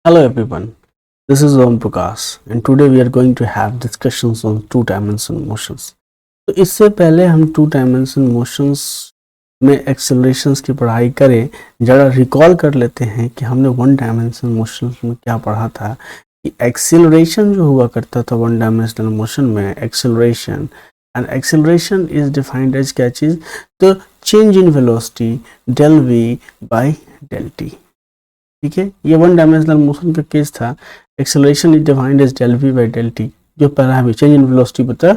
Hello everyone, this is Om Prakash and today we are going to have discussions on two dimension motions. तो इससे पहले हम to dimension motions में एक्सेलरेशंस की पढ़ाई करें, ज़रा रिकॉल कर लेते हैं कि हमने वन डायमेंशन मोशंस में क्या पढ़ा था कि एक्सेलरेशन जो हुआ करता था वन डायमेंशनल मोशन में एक्सेलरेशन इज डिफाइंड एज क्या चीज़, तो change in velocity del V by del T. ठीक है, ये वन डायमेंशनल मोशन का केस था। Acceleration is defined as del V by del T, जो पहला हमें चेंज इन वेलोसिटी बता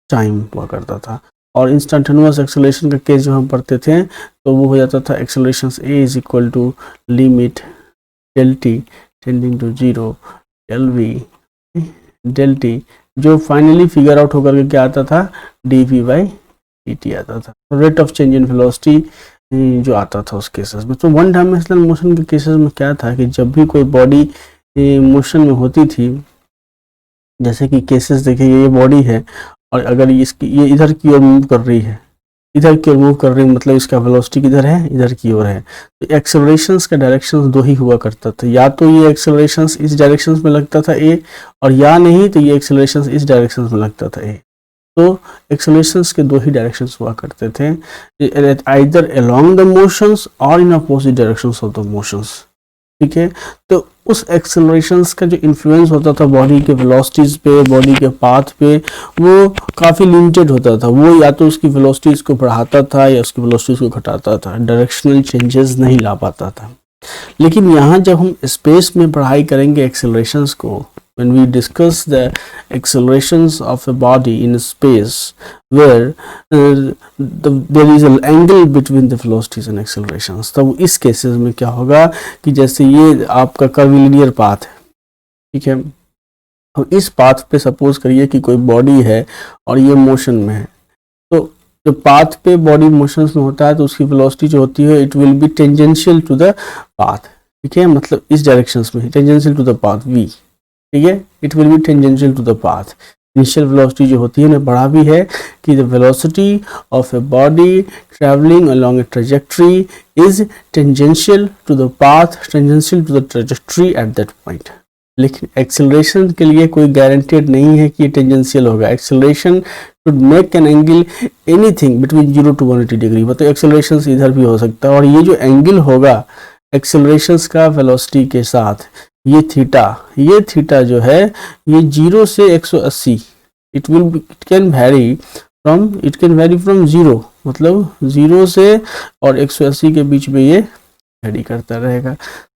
टाइम हुआ करता था। और इंस्टेंटेनियस एक्सेलरेशन का केस जो हम पढ़ते थे तो वो हो जाता था acceleration A is equal to limit del T tending to zero del V del T, जो फाइनली फिगर आउट होकर के क्या आता था, D V by D T आता था। Rate of change in velocity जो आता था उस केसेस में। तो वन डायमेंशनल मोशन के केसेस में क्या था कि जब भी कोई बॉडी मोशन में होती थी, जैसे कि केसेस देखिए ये बॉडी है और अगर इसकी ये इधर की ओर मूव कर रही है, इधर की ओर मूव कर रही है, मतलब इसका वेलोसिटी किधर है, इधर की ओर है। तो एक्सेलरेशंस का डायरेक्शंस दो ही हुआ करता था, या तो ये एक्सेलरेशंस इस डायरेक्शन में लगता था ए, और या नहीं तो ये एक्सेलरेशंस इस डायरेक्शन में लगता था ए। तो एक्सेलरेशंस के दो ही डायरेक्शंस हुआ करते थे, आइदर अलोंग द मोशंस और in opposite directions of the motions. ठीक है, तो उस एक्सेलरेशंस का जो इन्फ्लुएंस होता था बॉडी के वेलोसिटीज पे, बॉडी के पाथ पे, वो काफ़ी लिमिटेड होता था। वो या तो उसकी वेलोसिटीज को बढ़ाता था या उसकी वेलोसिटीज को घटाता था, डायरेक्शनल चेंजेस नहीं ला पाता था। लेकिन यहाँ जब हम स्पेस में पढ़ाई करेंगे एक्सेलरेशंस को, when we discuss the accelerations of a body in space where there is an angle between the velocities and accelerations, तब इस केसेस में क्या होगा कि जैसे ये आपका कर्विलिनियर पाथ है, ठीक है, और इस पाथ पे सपोज करिए कि कोई बॉडी है और ये मोशन में है, तो जब पाथ पे बॉडी मोशंस में होता है तो उसकी वेलोसिटी जो होती है it will be tangential to the path. ठीक है, मतलब इस डायरेक्शंस में tangential to the path V. ठीक है, it will be tangential to the path. Initial velocity जो होती है ना, पढ़ा भी है कि the velocity of a body travelling along a trajectory is tangential to the path, tangential to the trajectory at that point. लेकिन एक्सेलरेशन के लिए कोई गारंटेड नहीं है कि ये टेंजेंशियल होगा। Acceleration should make an angle anything between 0 to 180 degree, मतलब एक्सेलरेशन इधर भी हो सकता है। और ये जो एंगल होगा एक्सेलरेशंस का वेलोसिटी के साथ, ये थीटा जो है ये 0 से 180, इट कैन वेरी फ्रॉम 0, मतलब 0 से और 180 के बीच में ये वेरी करता रहेगा।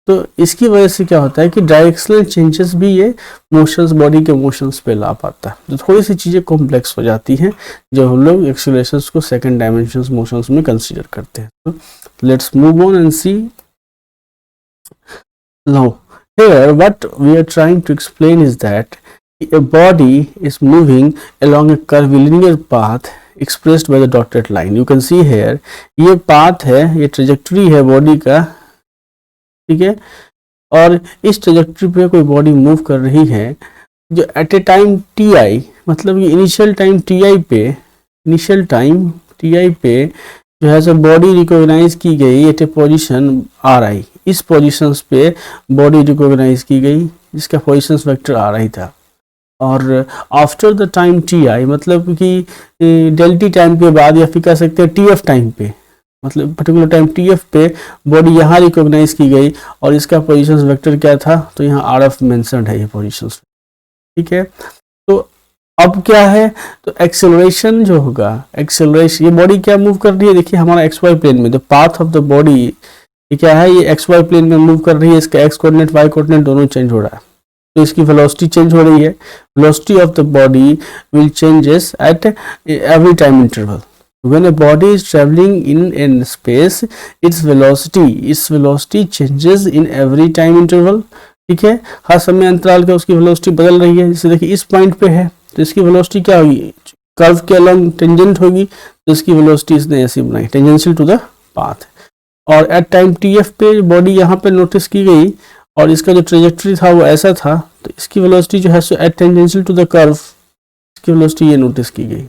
तो इसकी वजह से क्या होता है कि डायरेक्शनल चेंजेस भी ये मोशंस, बॉडी के मोशंस पे ला पाता है। तो थोड़ी सी चीज़ें कॉम्प्लेक्स हो जाती हैं जब हम लोग एक्सेलरेशंस को सेकंड डायमेंशन मोशंस में कंसीडर करते हैं। तो let's move on and see now. Here, what we are trying to explain is that a body is moving along a curvilinear path expressed by the dotted line. You can see here, ये path है, ये trajectory है body का, ठीक है, और इस trajectory पे कोई body move कर रही है जो at a time ti, मतलब ये initial time ti पे जो है सो बॉडी रिकॉग्नाइज की गई at a position R I, इस पोजिशन पे बॉडी रिकॉग्नाइज की गई जिसका पोजिशन वेक्टर आर आई था। और after the time T I, मतलब कि डेल टी टाइम के बाद, या फिर कह सकते हैं टी एफ टाइम पे, मतलब पर्टिकुलर टाइम टी एफ पे बॉडी यहाँ रिकॉग्नाइज की गई और इसका पोजिशन वेक्टर क्या था, तो यहाँ आर एफ मेंशन्ड है ये पोजिशन। ठीक है, तो अब क्या है, तो एक्सेलरेशन जो होगा, एक्सेलरेशन, ये बॉडी क्या मूव कर रही है, देखिए हमारा एक्स वाई प्लेन में, the path of the body ये क्या है, ये एक्स वाई प्लेन में मूव कर रही है, इसका एक्स कोऑर्डिनेट वाई कोऑर्डिनेट दोनों चेंज हो रहा है, तो इसकी वेलोसिटी चेंज हो रही है। Velocity of the body will changes at every time interval. When a body is traveling in space, its velocity changes in every time interval। ठीक है, हर समय अंतराल का उसकी वेलोसिटी बदल रही है। जैसे देखिए इस पॉइंट पे है तो इसकी वेलोसिटी क्या होगी, कर्व के अलॉन्ग टेंजेंट होगी, तो इसकी वेलोसिटी इसने ऐसी बनाई टेंजेंशियल टू द पाथ। और एट टाइम टी एफ पे बॉडी यहाँ पे नोटिस की गई और इसका जो ट्रेजेक्ट्री था वो ऐसा था, तो इसकी वेलोसिटी जो है सो at tangential to the curve, इसकी वेलोसिटी ये नोटिस की गई।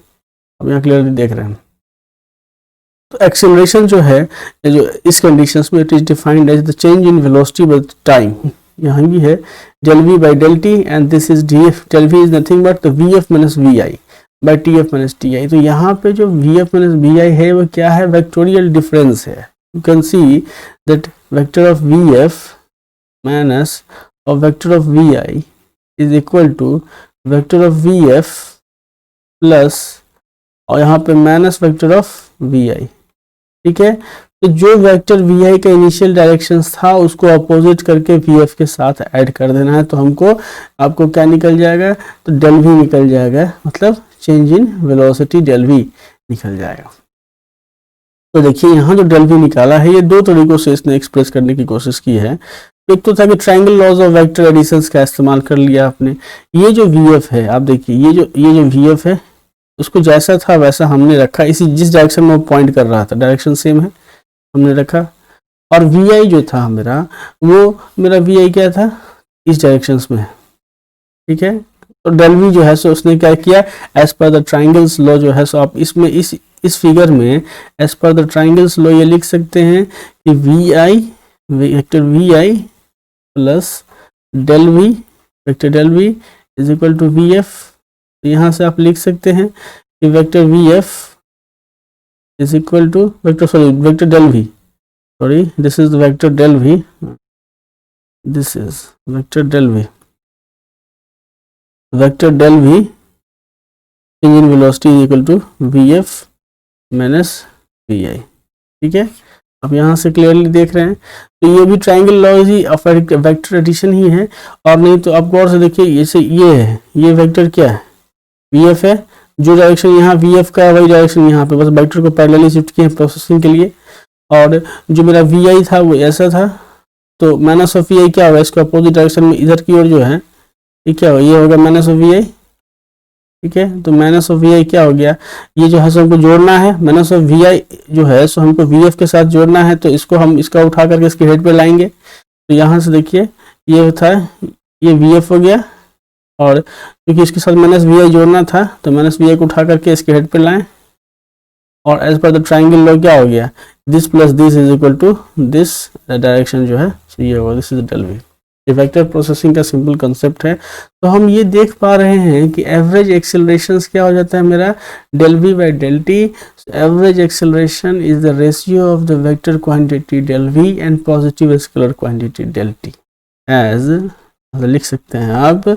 अब यहाँ क्लियरली देख रहे हैं। तो एक्सेलरेशन जो है, जो इस कंडीशंस में, it is defined as the change in velocity with time. यहाँ भी है del v by del t and this is df, del v is nothing but vf minus vi by tf minus ti। तो यहाँ पे जो vf minus vi है वो क्या है, वेक्टोरियल डिफरेंस है। You can see that vector of vf minus of vector of vi is equal to vector of vf plus और यहाँ पे माइनस वेक्टर ऑफ vi। ठीक है, तो जो वेक्टर vi का इनिशियल डायरेक्शन था उसको अपोजिट करके vf के साथ ऐड कर देना है। तो हमको आपको क्या निकल जाएगा, तो डेल v निकल जाएगा, मतलब change in velocity del v निकल जाएगा। तो देखिए यहाँ जो डेल v निकाला है ये दो तरीकों से इसने एक्सप्रेस करने की कोशिश की है। एक तो था कि triangle laws of vector additions का इस्तेमाल कर लिया आपने। ये जो vf है, आप देखिए ये जो vf है उसको जैसा था वैसा हमने रखा, इसी जिस डायरेक्शन में वो पॉइंट कर रहा था डायरेक्शन सेम है हमने रखा। और vi जो था मेरा, वो मेरा vi क्या था, इस डायरेक्शन में। ठीक है, तो डेल v जो है सो उसने क्या किया, as per the triangles law जो है सो आप इसमें इस फिगर में as per the triangles law ये लिख सकते हैं कि vi vector vi plus del v vector del v is equal to vf। यहाँ से आप लिख सकते हैं कि vector vf is equal to vector del v, sorry this is vector del v, this is vector del v, vector del v change in velocity is equal to vf minus vi। ठीक है, आप यहाँ से clearly देख रहे हैं। तो ये भी ट्रायंगल लॉ ही ऑफ वेक्टर एडिशन ही है। और नहीं तो आप गौर से देखिए, ये है, ये वेक्टर क्या है, vf है, जो डायरेक्शन यहाँ vf का वही डायरेक्शन यहाँ पे, बस वेक्टर को पैरेलली शिफ्ट किए प्रोसेसिंग के लिए। और जो मेरा vi था वो ऐसा था, तो माइनस ऑफ vi क्या होगा, इसको अपोजिट डायरेक्शन में इधर की ओर जो है ये क्या होगा, ये होगा माइनस ऑफ vi। ठीक है, तो माइनस ऑफ vi क्या हो गया, ये जो है सो हमको जोड़ना है, माइनस ऑफ vi जो है सो हमको vf के साथ जोड़ना है, तो इसको हम इसका उठा करके इसके हेड पे लाएंगे। तो यहाँ से देखिए ये था, ये vf हो गया, और क्योंकि इसके साथ माइनस vi जोड़ना था तो माइनस vi को उठा करके इसके हेड पे लाएं। और as per the triangle law क्या हो गया, this plus this is equal to this, direction जो है सो ये होगा, दिस इज डेल v। ये वेक्टर प्रोसेसिंग का सिंपल कंसेप्ट है। तो हम ये देख पा रहे हैं कि एवरेज एक्सेलरेशंस क्या हो जाता है मेरा, del v by del T. Average acceleration is the ratio of the vector quantity del v and positive scalar quantity del t। As लिख सकते हैं आप,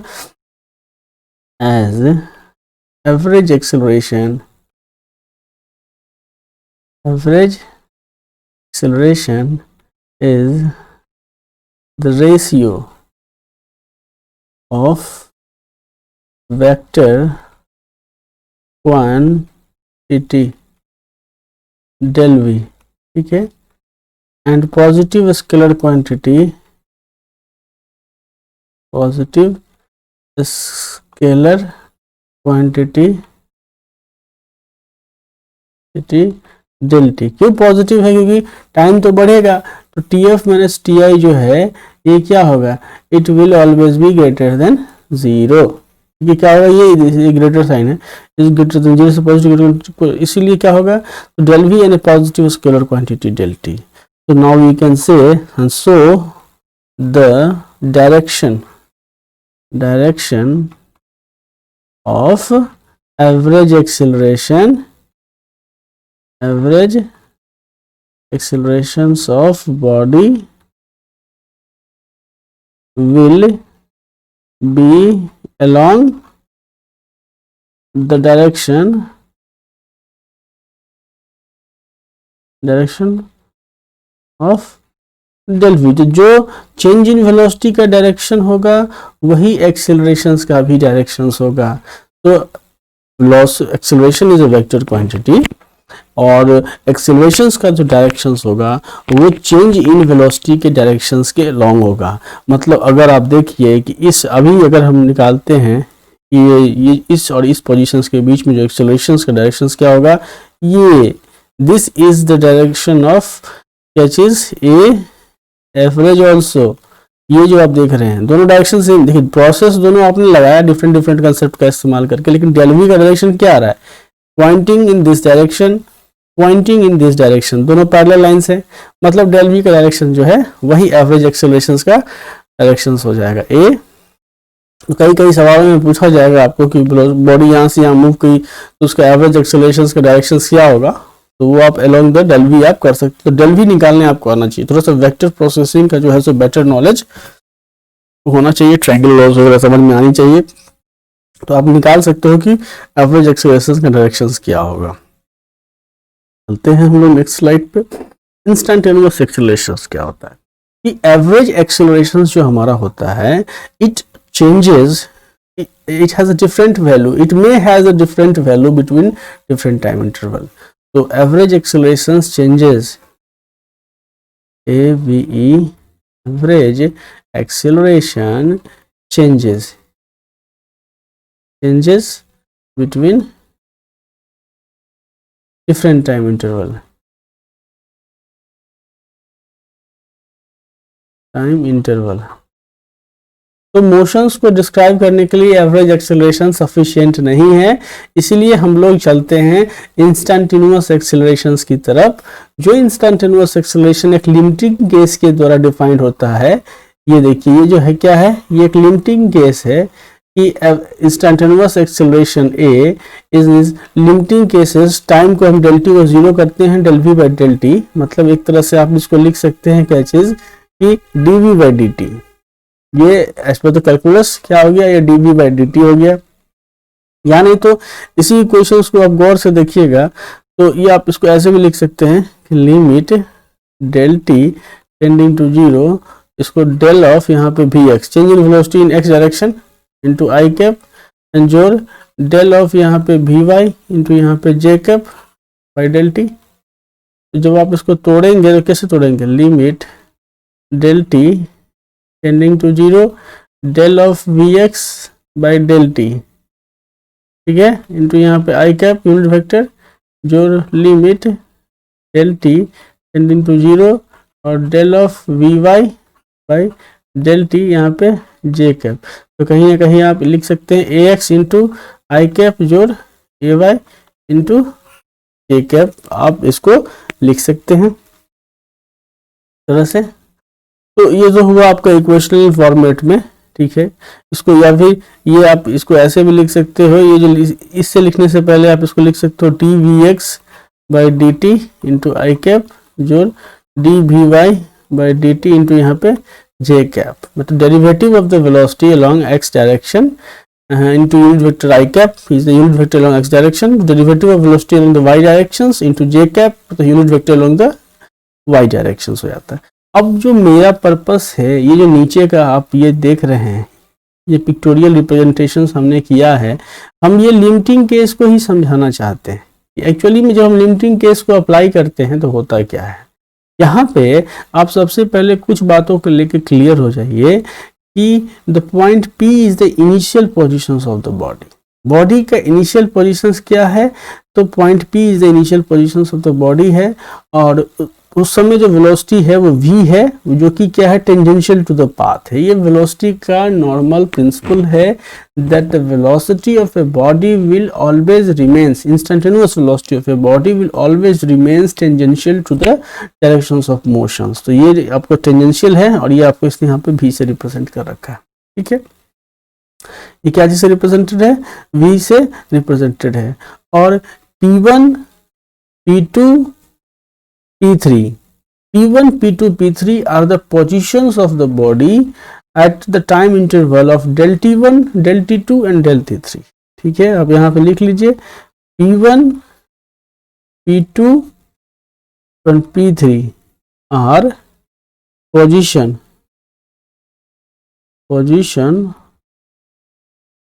as average acceleration is the ratio of vector quantity del v, ठीक है, and positive scalar quantity del t। क्यों positive है, क्योंकि time तो बढ़ेगा, तो tf माइनस ti जो है ये क्या होगा, it will always be greater than 0। ये क्या होगा, ये ग्रेटर साइन है, इज ग्रेटर देन 0 से पॉजिटिव, इसीलिए क्या होगा, तो del v and positive scalar quantity del t। So now we can say, and so the direction of average accelerations of body will be along the direction of del v। तो जो change in velocity का direction होगा वही accelerations का भी directions होगा। तो लॉस acceleration is a vector quantity, और एक्सेलरेशंस का जो डायरेक्शंस होगा वो चेंज इन वेलोसिटी के डायरेक्शंस के लॉन्ग होगा। मतलब अगर आप देखिए कि इस अभी अगर हम निकालते हैं कि ये इस और इस पोजीशंस के बीच में जो एक्सेलरेशंस का डायरेक्शंस क्या होगा, ये this is the direction of क्या चीज, ए एवरेज ऑल्सो। ये जो आप देख रहे हैं दोनों डायरेक्शन सेम, देखिए प्रोसेस दोनों आपने लगाया डिफरेंट कंसेप्ट का इस्तेमाल करके, लेकिन डेल v का डायरेक्शन क्या आ रहा है, pointing in this direction, pointing in this direction, दोनों पैरेलल लाइंस है। मतलब डेल v का डायरेक्शन जो है वही एवरेज एक्सेलरेशंस का डायरेक्शंस हो जाएगा ए। कई कई सवालों में पूछा जाएगा आपको कि बॉडी यहाँ से यहाँ मूव की तो उसका एवरेज एक्सेलरेशन का डायरेक्शन क्या होगा, तो वो आप अलोंग द डेल वी आप कर सकते हो। तो डेल वी निकालने आपको आना चाहिए, थोड़ा सा वेक्टर प्रोसेसिंग का जो है सो बेटर नॉलेज होना चाहिए, ट्रायंगल लॉज वगैरह समझ में आनी चाहिए, तो आप निकाल सकते हो कि एवरेज एक्सेलरेशन का डायरेक्शन क्या होगा। चलते हैं हम लोग नेक्स्ट स्लाइड पे। इंस्टेंटेनियस एक्सेलरेशन क्या होता है कि एवरेज एक्सेलरेशन जो हमारा होता है it changes, it has a different value, it may has a different value between different time interval. So average accelerations changes, AVE, average acceleration changes between different time interval, तो motions को describe करने के लिए average acceleration sufficient नहीं है, इसीलिए हम लोग चलते हैं इंस्टेंटेनियस एक्सेलरेशंस की तरफ। जो इंस्टेंटेनियस एक्सेलरेशन एक लिमिटिंग केस के द्वारा डिफाइंड होता है। ये देखिए, ये जो है क्या है, ये एक लिमिटिंग केस है कि instantaneous acceleration A is limiting cases. Time को हम डेल टी को जीरो करते हैं del V by del T, मतलब एक तरह से आप इसको लिख सकते हैं क्या चीज कि D V by D T. ये एज पर द कैलकुलस क्या हो गया, ये D V by D T हो गया। या नहीं तो इसी इक्वेशन को आप गौर से देखिएगा तो ये आप इसको ऐसे भी लिख सकते हैं कि limit del T tending to zero, इसको डेल ऑफ यहाँ पे V X change in velocity in x direction into I cap and जोर डेल ऑफ यहाँ पे वी वाई इंटू यहाँ पे जे कैप बाई डेल टी। जब आप इसको तोड़ेंगे तो कैसे तोड़ेंगे, limit del T tending to zero del of V x by del T, ठीक है, इंटू यहाँ पे आई कैप यूनिट वेक्टर जो limit del T tending to zero और del of v y by del t यहाँ पे जे cap. तो कहीं ना कहीं आप लिख सकते हैं ए एक्स इंटू आई कैप जोड़ ए वाई इंटू जे कैप, आप इसको लिख सकते हैं तरह से। तो ये जो हुआ आपका इक्वेशनल फॉर्मेट में, ठीक है, इसको या फिर ये आप इसको ऐसे भी लिख सकते हो, ये जो इससे लिखने से पहले आप इसको लिख सकते हो t v x by D t into I cap जो d v y by D t into यहाँ पे जे कैप, मतलब derivative of the velocity along x direction into unit vector I cap is the unit vector along x direction, derivative of velocity along the y directions into j cap the unit vector along the y directions हो जाता है। अब जो मेरा purpose है, ये जो नीचे का आप ये देख रहे हैं, ये पिक्टोरियल रिप्रेजेंटेशन हमने किया है, हम ये लिमिटिंग केस को ही समझाना चाहते हैं। एक्चुअली में जब हम लिमिटिंग केस को अप्लाई करते हैं तो होता क्या है, यहाँ पे आप सबसे पहले कुछ बातों को लेकर क्लियर हो जाइए कि the point P is the initial positions of the body. Body का इनिशियल पोजिशंस क्या है, तो point P is the initial positions of the body है, और उस समय जो वेलोसिटी है वो v है, जो कि क्या है, टेंजेंशियल टू द पाथ है। ये वेलोसिटी का नॉर्मल प्रिंसिपल है that the velocity of a body will always remains, instantaneous velocity of a body will always remains tangential to the directions of motions. तो ये आपको टेंजेंशियल है और ये आपको इसने यहाँ पे v से रिप्रेजेंट कर रखा है, ठीक है। ये क्या चीज से रिप्रेजेंटेड है, v से रिप्रेजेंटेड है। और P1, P2, P3, P1, P2, P3 are the positions of the body at the time interval of del T1, del T2 and del T3, ठीक है। अब यहाँ पे लिख लीजिए P1, P2 and P3 are position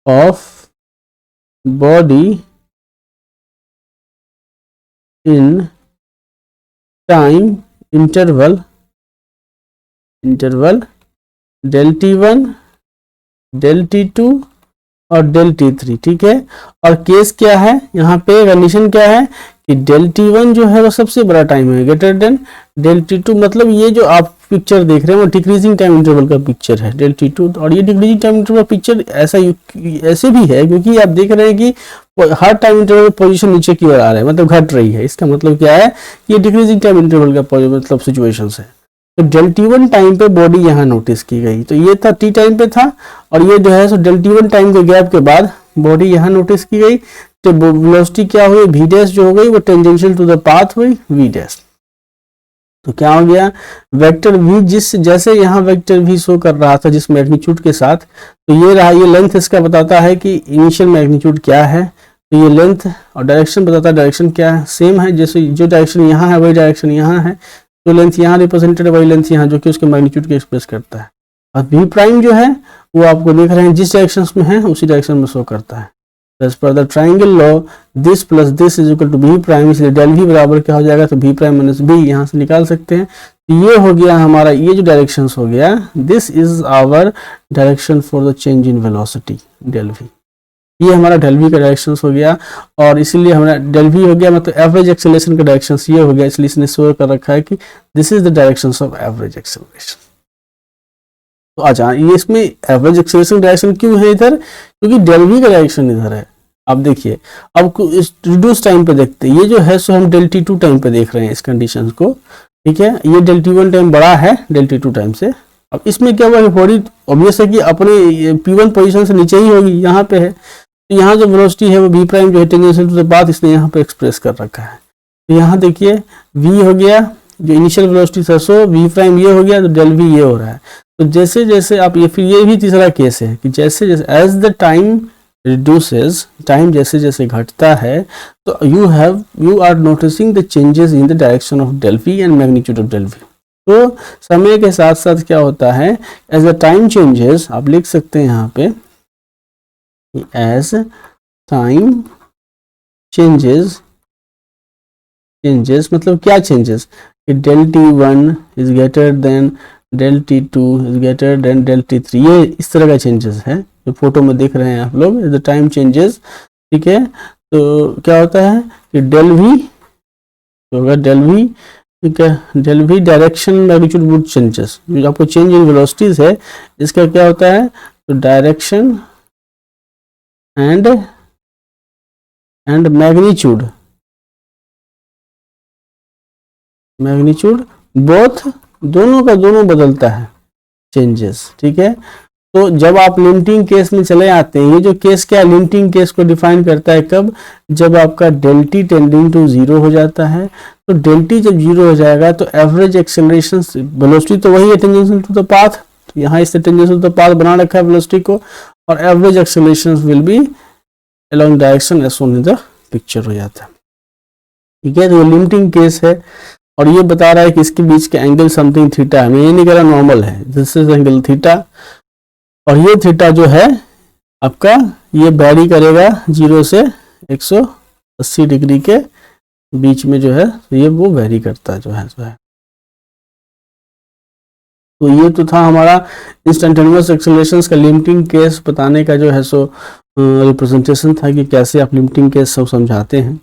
of body in time interval del T1, del T2 और del T3, ठीक है। और केस क्या है, यहाँ पे कंडीशन क्या है कि del T1 जो है वो सबसे बड़ा टाइम है ग्रेटर देन del T2, मतलब ये जो आप पिक्चर देख रहे हैं वो डिक्रीजिंग टाइम इंटरवल का पिक्चर है del T2। और ये डिक्रीजिंग टाइम इंटरवल पिक्चर ऐसे भी है क्योंकि आप देख रहे हैं कि हर टाइम इंटरवल पोजीशन नीचे की ओर आ रहा है, मतलब घट रही है। इसका मतलब क्या है, ये डिक्रीजिंग टाइम इंटरवल का मतलब सिचुएशन है। तो डेल T1 टाइम पे बॉडी यहाँ नोटिस की गई, तो ये था T टाइम पे था, और ये जो है सो डेल T1 टाइम के गैप के बाद बॉडी यहाँ नोटिस की गई, तो वेलोसिटी क्या हुई, v डैश जो हो गई वो टेंजेंशियल टू द पाथ हुई v डैश। तो क्या हो गया, वेक्टर v जिस जैसे यहाँ वेक्टर v शो कर रहा था जिस मैग्नीट्यूड के साथ, तो ये रहा, ये लेंथ इसका बताता है कि इनिशियल मैग्नीट्यूड क्या है, तो ये लेंथ और डायरेक्शन बताता है डायरेक्शन क्या है, सेम है, जैसे जो डायरेक्शन यहाँ है वही डायरेक्शन यहाँ है, तो लेंथ यहाँ रिप्रेजेंटेड है वही लेंथ यहाँ, जो कि उसके मैग्नीट्यूड को एक्सप्रेस करता है। और v प्राइम जो है वो आपको देख रहे हैं जिस डायरेक्शन में है उसी डायरेक्शन में शो करता है। As per the triangle law this plus this is equal to v prime, इसलिए डेल v बराबर क्या हो जाएगा, तो v प्राइम माइनस b यहाँ से निकाल सकते हैं। ये हो गया हमारा, ये जो डायरेक्शन हो गया, this is our direction for the change in velocity del v, ये हमारा डेल v का डायरेक्शन हो गया, और इसीलिए हमारा डेल v हो गया मतलब एवरेज एक्सेलरेशन का डायरेक्शन ये हो गया, इसलिए इसने शो कर रखा है कि this is the direction of average acceleration. तो अच्छा, ये इसमें एवरेज एक्सेलरेशन डायरेक्शन क्यों है इधर, क्योंकि डेल v का डायरेक्शन इधर है। अब देखिए, अब इस रिड्यूस टाइम पे देखते हैं, ये जो है सो हम डेल T2 टाइम पे देख रहे हैं इस कंडीशन को, ठीक है, ये डेल T1 टाइम बड़ा है डेल T2 टाइम से। अब इसमें क्या हुआ है, बॉडी ऑब्वियस है कि अपने P1 पोजीशन से नीचे ही होगी, यहाँ पे है, तो यहाँ जो वेलोसिटी है वो v प्राइम जो है टेंजेंशियल टू द पाथ, इसने यहाँ पे एक्सप्रेस कर रखा है। तो यहाँ देखिए v हो गया जो इनिशियल वेलोसिटी था, सो v प्राइम ये हो गया, तो डेल v ये हो रहा है। तो जैसे जैसे आप ये, फिर ये भी तीसरा केस है कि जैसे जैसे as the time reduces, time जैसे जैसे घटता है, तो you are noticing the changes in the direction of del v and magnitude of del v। तो समय के साथ साथ क्या होता है, एज द टाइम चेंजेस, आप लिख सकते हैं यहाँ पे एज टाइम चेंजेस, चेंजेस मतलब क्या changes, del T1 is greater than del T2 is greater than del T3, ये इस तरह का चेंजेस है जो फोटो में देख रहे हैं आप लोग, द टाइम चेंजेस, ठीक है। तो क्या होता है कि डेल v होगा, डेल v, ठीक है, del v direction magnitude would changes, जो आपको चेंज इन वेलोसिटीज है इसका क्या होता है, तो direction and magnitude, magnitude both, दोनों का दोनों बदलता है चेंजेस, ठीक है। तो जब आप लिमिटिंग केस में चले आते हैं, ये जो केस क्या लिमिटिंग केस को डिफाइन करता है, कब, जब आपका del t tending to zero हो जाता है। तो डेल t जब जीरो हो जाएगा तो एवरेज एक्सेलरेशन, वेलोसिटी तो वही है टेंजेंशियल टू द पाथ, तो यहाँ इससे टेंजेंशियल टू द पाथ बना रखा है वेलोसिटी को, और average acceleration will be along direction as shown in the picture हो जाता है, ठीक है। तो ये लिमिटिंग केस है, और ये बता रहा है कि इसके बीच का एंगल समथिंग थीटा है, मैं ये नहीं कह रहा नॉर्मल है, दिस इज एंगल थीटा, और ये थीटा जो है आपका ये वैरी करेगा 0 से 180 डिग्री के बीच में जो है, तो ये वो वैरी करता है जो है। तो ये तो था हमारा इंस्टेंटेनियस एक्सेलरेशंस का लिमिटिंग केस बताने का जो है सो रिप्रेजेंटेशन था कि कैसे आप लिमिटिंग केस सब समझाते हैं।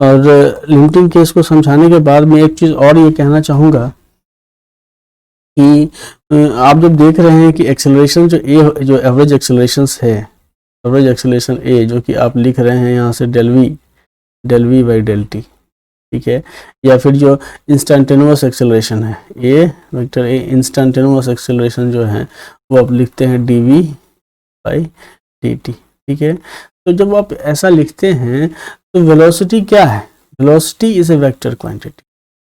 और लिमिटिंग केस को समझाने के बाद मैं एक चीज़ और ये कहना चाहूँगा कि आप जब देख रहे हैं कि एक्सेलरेशन जो ए, जो एवरेज एक्सेलरेशंस है, एवरेज एक्सेलरेशन ए जो कि आप लिख रहे हैं यहाँ से del V by del T, ठीक है, या फिर जो इंस्टेंटेनियस एक्सेलरेशन है A vector A, instantaneous acceleration जो है वो आप लिखते हैं D V by D T, ठीक है। तो जब आप ऐसा लिखते हैं तो वेलोसिटी क्या है, velocity is a vector quantity,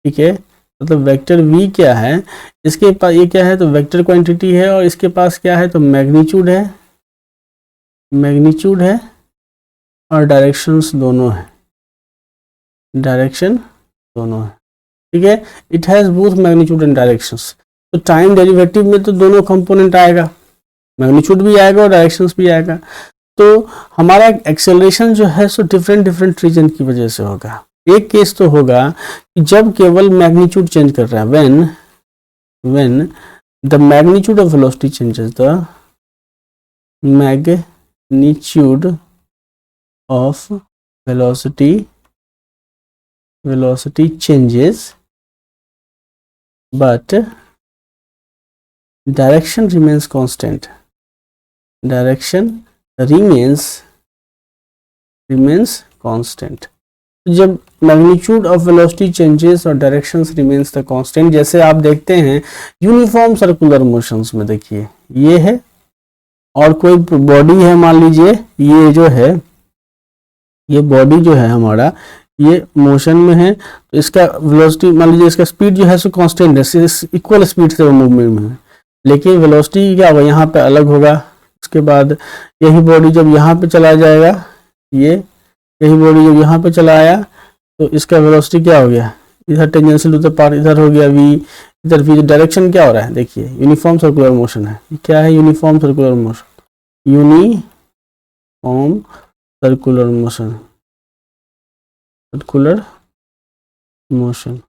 ठीक है, मतलब वेक्टर v क्या है, इसके पास ये क्या है, तो वेक्टर क्वांटिटी है, और इसके पास क्या है, तो मैग्नीट्यूड है, मैग्नीट्यूड है, और डायरेक्शंस दोनों है, डायरेक्शन दोनों है, ठीक है। It has both magnitude and directions. तो टाइम डेरिवेटिव में तो दोनों कंपोनेंट आएगा, मैग्नीट्यूड भी आएगा और डायरेक्शंस भी आएगा। तो हमारा एक्सेलरेशन जो है सो डिफरेंट रीजन की वजह से होगा। एक केस तो होगा कि जब केवल मैग्नीट्यूड चेंज कर रहा है, when the magnitude of velocity changes, the magnitude of velocity changes but direction remains constant, direction remains constant, जब मैग्नीट्यूड ऑफ वेलोसिटी चेंजेस और डायरेक्शंस रिमेन्स द कांस्टेंट, जैसे आप देखते हैं यूनिफॉर्म सर्कुलर मोशंस में, देखिए ये है और कोई बॉडी है, मान लीजिए ये जो है, ये बॉडी जो है हमारा, ये मोशन में है, तो इसका वेलोसिटी मान लीजिए, इसका स्पीड जो है सो कांस्टेंट है, इक्वल स्पीड से वो मूवमेंट में है, लेकिन वेलोसिटी क्या होगा, यहाँ पे अलग होगा। उसके बाद यही बॉडी जब यहाँ पे चला जाएगा, यही बॉडी जब यहाँ पे चला आया, तो इसका वेलोसिटी क्या हो गया, इधर टेंजेंशियल टू द पार्ट इधर हो गया v, इधर v, डायरेक्शन क्या हो रहा है, देखिए यूनिफॉर्म सर्कुलर मोशन है। क्या है uniform circular motion, uniform circular motion, circular motion.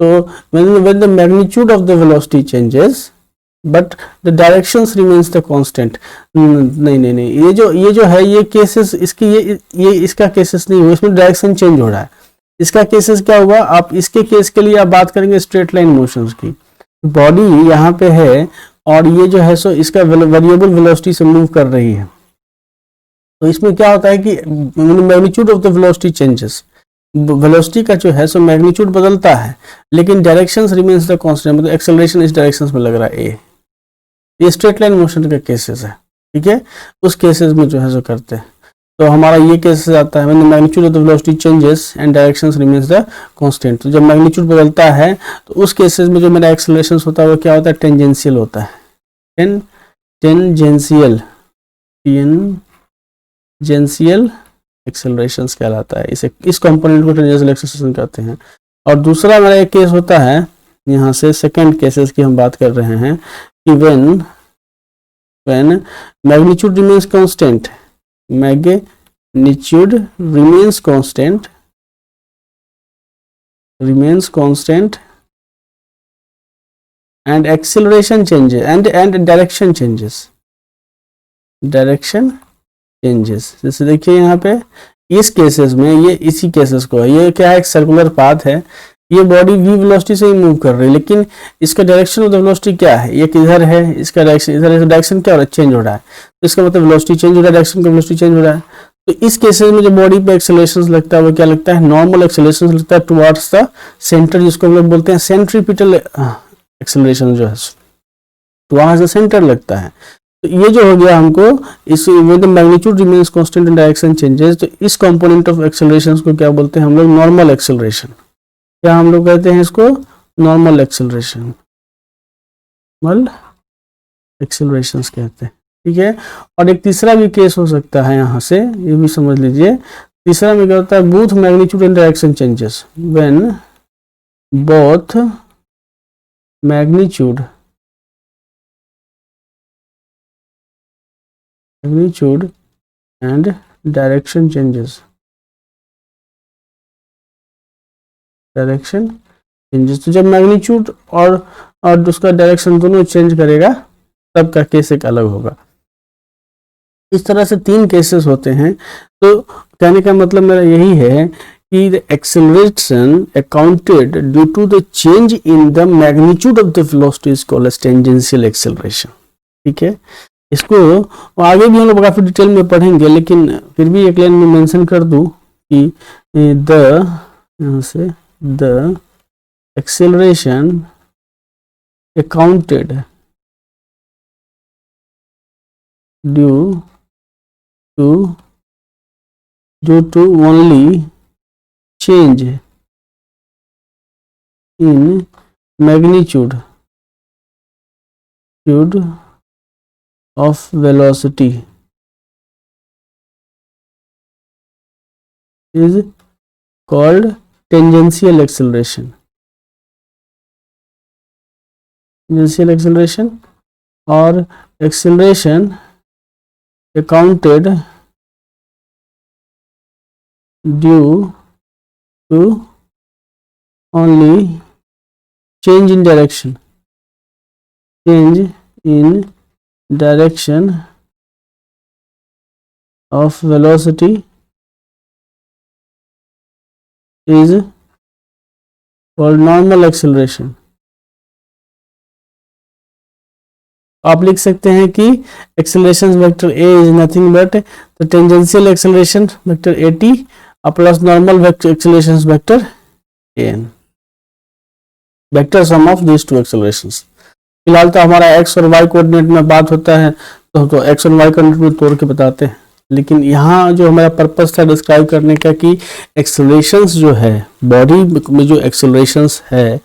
So when the magnitude of the velocity changes but the directions remains the constant, नहीं, ये जो है ये केसेस, इसकी ये इसका केसेस नहीं हुआ, इसमें डायरेक्शन चेंज हो रहा है। इसका केसेस क्या हुआ, आप इसके केस के लिए आप बात करेंगे स्ट्रेट लाइन मोशंस की, बॉडी यहाँ पे है और ये जो है सो इसका वेरिएबल वेलोसिटी से मूव कर रही है, तो इसमें क्या होता है कि magnitude of the velocity changes, velocity का जो है सो मैग्नीट्यूड बदलता है, लेकिन डायरेक्शंस रिमेन्स द कांस्टेंट, मतलब एक्सेलरेशन इस डायरेक्शंस में लग रहा है ए। ये स्ट्रेट लाइन मोशन का केसेस है, ठीक है, उस केसेस में जो है सो करते हैं। तो हमारा ये केसेस आता है when the magnitude of the velocity changes and directions remains the constant. तो जब मैग्नीट्यूड बदलता है तो उस केसेस में जो मेरा एक्सेलरेशन होता है वो क्या होता है, टेंजेंशियल होता है, टेंजेंशियल एक्सेलरेशंस कहलाता है। इसे इस कंपोनेंट को टेंजेंशियल एक्सेलरेशन कहते हैं। और दूसरा मेरा एक केस होता है, यहाँ से सेकंड केसेस की हम बात कर रहे हैं कि when magnitude remains constant, magnitude remains constant and acceleration changes and direction changes, जैसे देखिए यहाँ पे इस केसेस में, ये इसी केसेस को है, ये क्या है, एक सर्कुलर पाथ है, ये बॉडी v वेलोसिटी से ही मूव कर रही है, लेकिन इसका डायरेक्शन ऑफ द वेलोसिटी क्या है, ये किधर है, इसका डायरेक्शन इधर, डायरेक्शन क्या हो रहा है, चेंज हो रहा है, तो इसका मतलब वेलोसिटी चेंज हो रहा है, डायरेक्शन का वेलोसिटी चेंज हो रहा है। तो इस केसेस में जो बॉडी पे एक्सेलरेशन लगता है वो क्या लगता है, नॉर्मल एक्सेलरेशन लगता है टुवर्ड्स द सेंटर, जिसको हम लोग बोलते हैं सेंट्रीपिटल एक्सेलरेशन, जो है टुवर्ड्स द सेंटर लगता है। तो ये जो हो गया हमको, इस with magnitude remains constant and direction changes, तो इस कंपोनेंट ऑफ एक्सेलरेशन को क्या बोलते हैं हम लोग, नॉर्मल एक्सेलरेशन। क्या हम लोग कहते हैं इसको, नॉर्मल एक्सेलरेशन, नॉर्मल एक्सेलरेशंस कहते हैं, ठीक है। और एक तीसरा भी केस हो सकता है, यहाँ से ये भी समझ लीजिए, तीसरा में क्या होता है, both magnitude and direction changes, when both magnitude and direction changes, तो जब मैग्नीट्यूड और उसका डायरेक्शन दोनों चेंज करेगा तब का केस एक अलग होगा। इस तरह से 3 केसेस होते हैं। तो कहने का मतलब मेरा यही है कि the acceleration accounted due to the change in the magnitude of the velocity is called as tangential acceleration, ठीक है। इसको आगे भी हम लोग काफी डिटेल में पढ़ेंगे, लेकिन फिर भी एक लाइन में मेंशन कर दूं कि यहाँ से the acceleration accounted due to only change in magnitude of velocity is called tangential acceleration, or acceleration accounted due to only change in direction of velocity is called normal acceleration। आप लिख सकते हैं कि acceleration vector a is nothing but the tangential acceleration vector at और plus normal acceleration vector n, vector sum of this two accelerations. फिलहाल तो हमारा x और वाई कोऑर्डिनेट में बात होता है तो एक्स और वाई कोऑर्डिनेट में तोड़ के बताते हैं, लेकिन यहाँ जो हमारा पर्पस था डिस्क्राइब करने का कि एक्सेलरेशंस जो है बॉडी में जो एक्सेलरेशंस है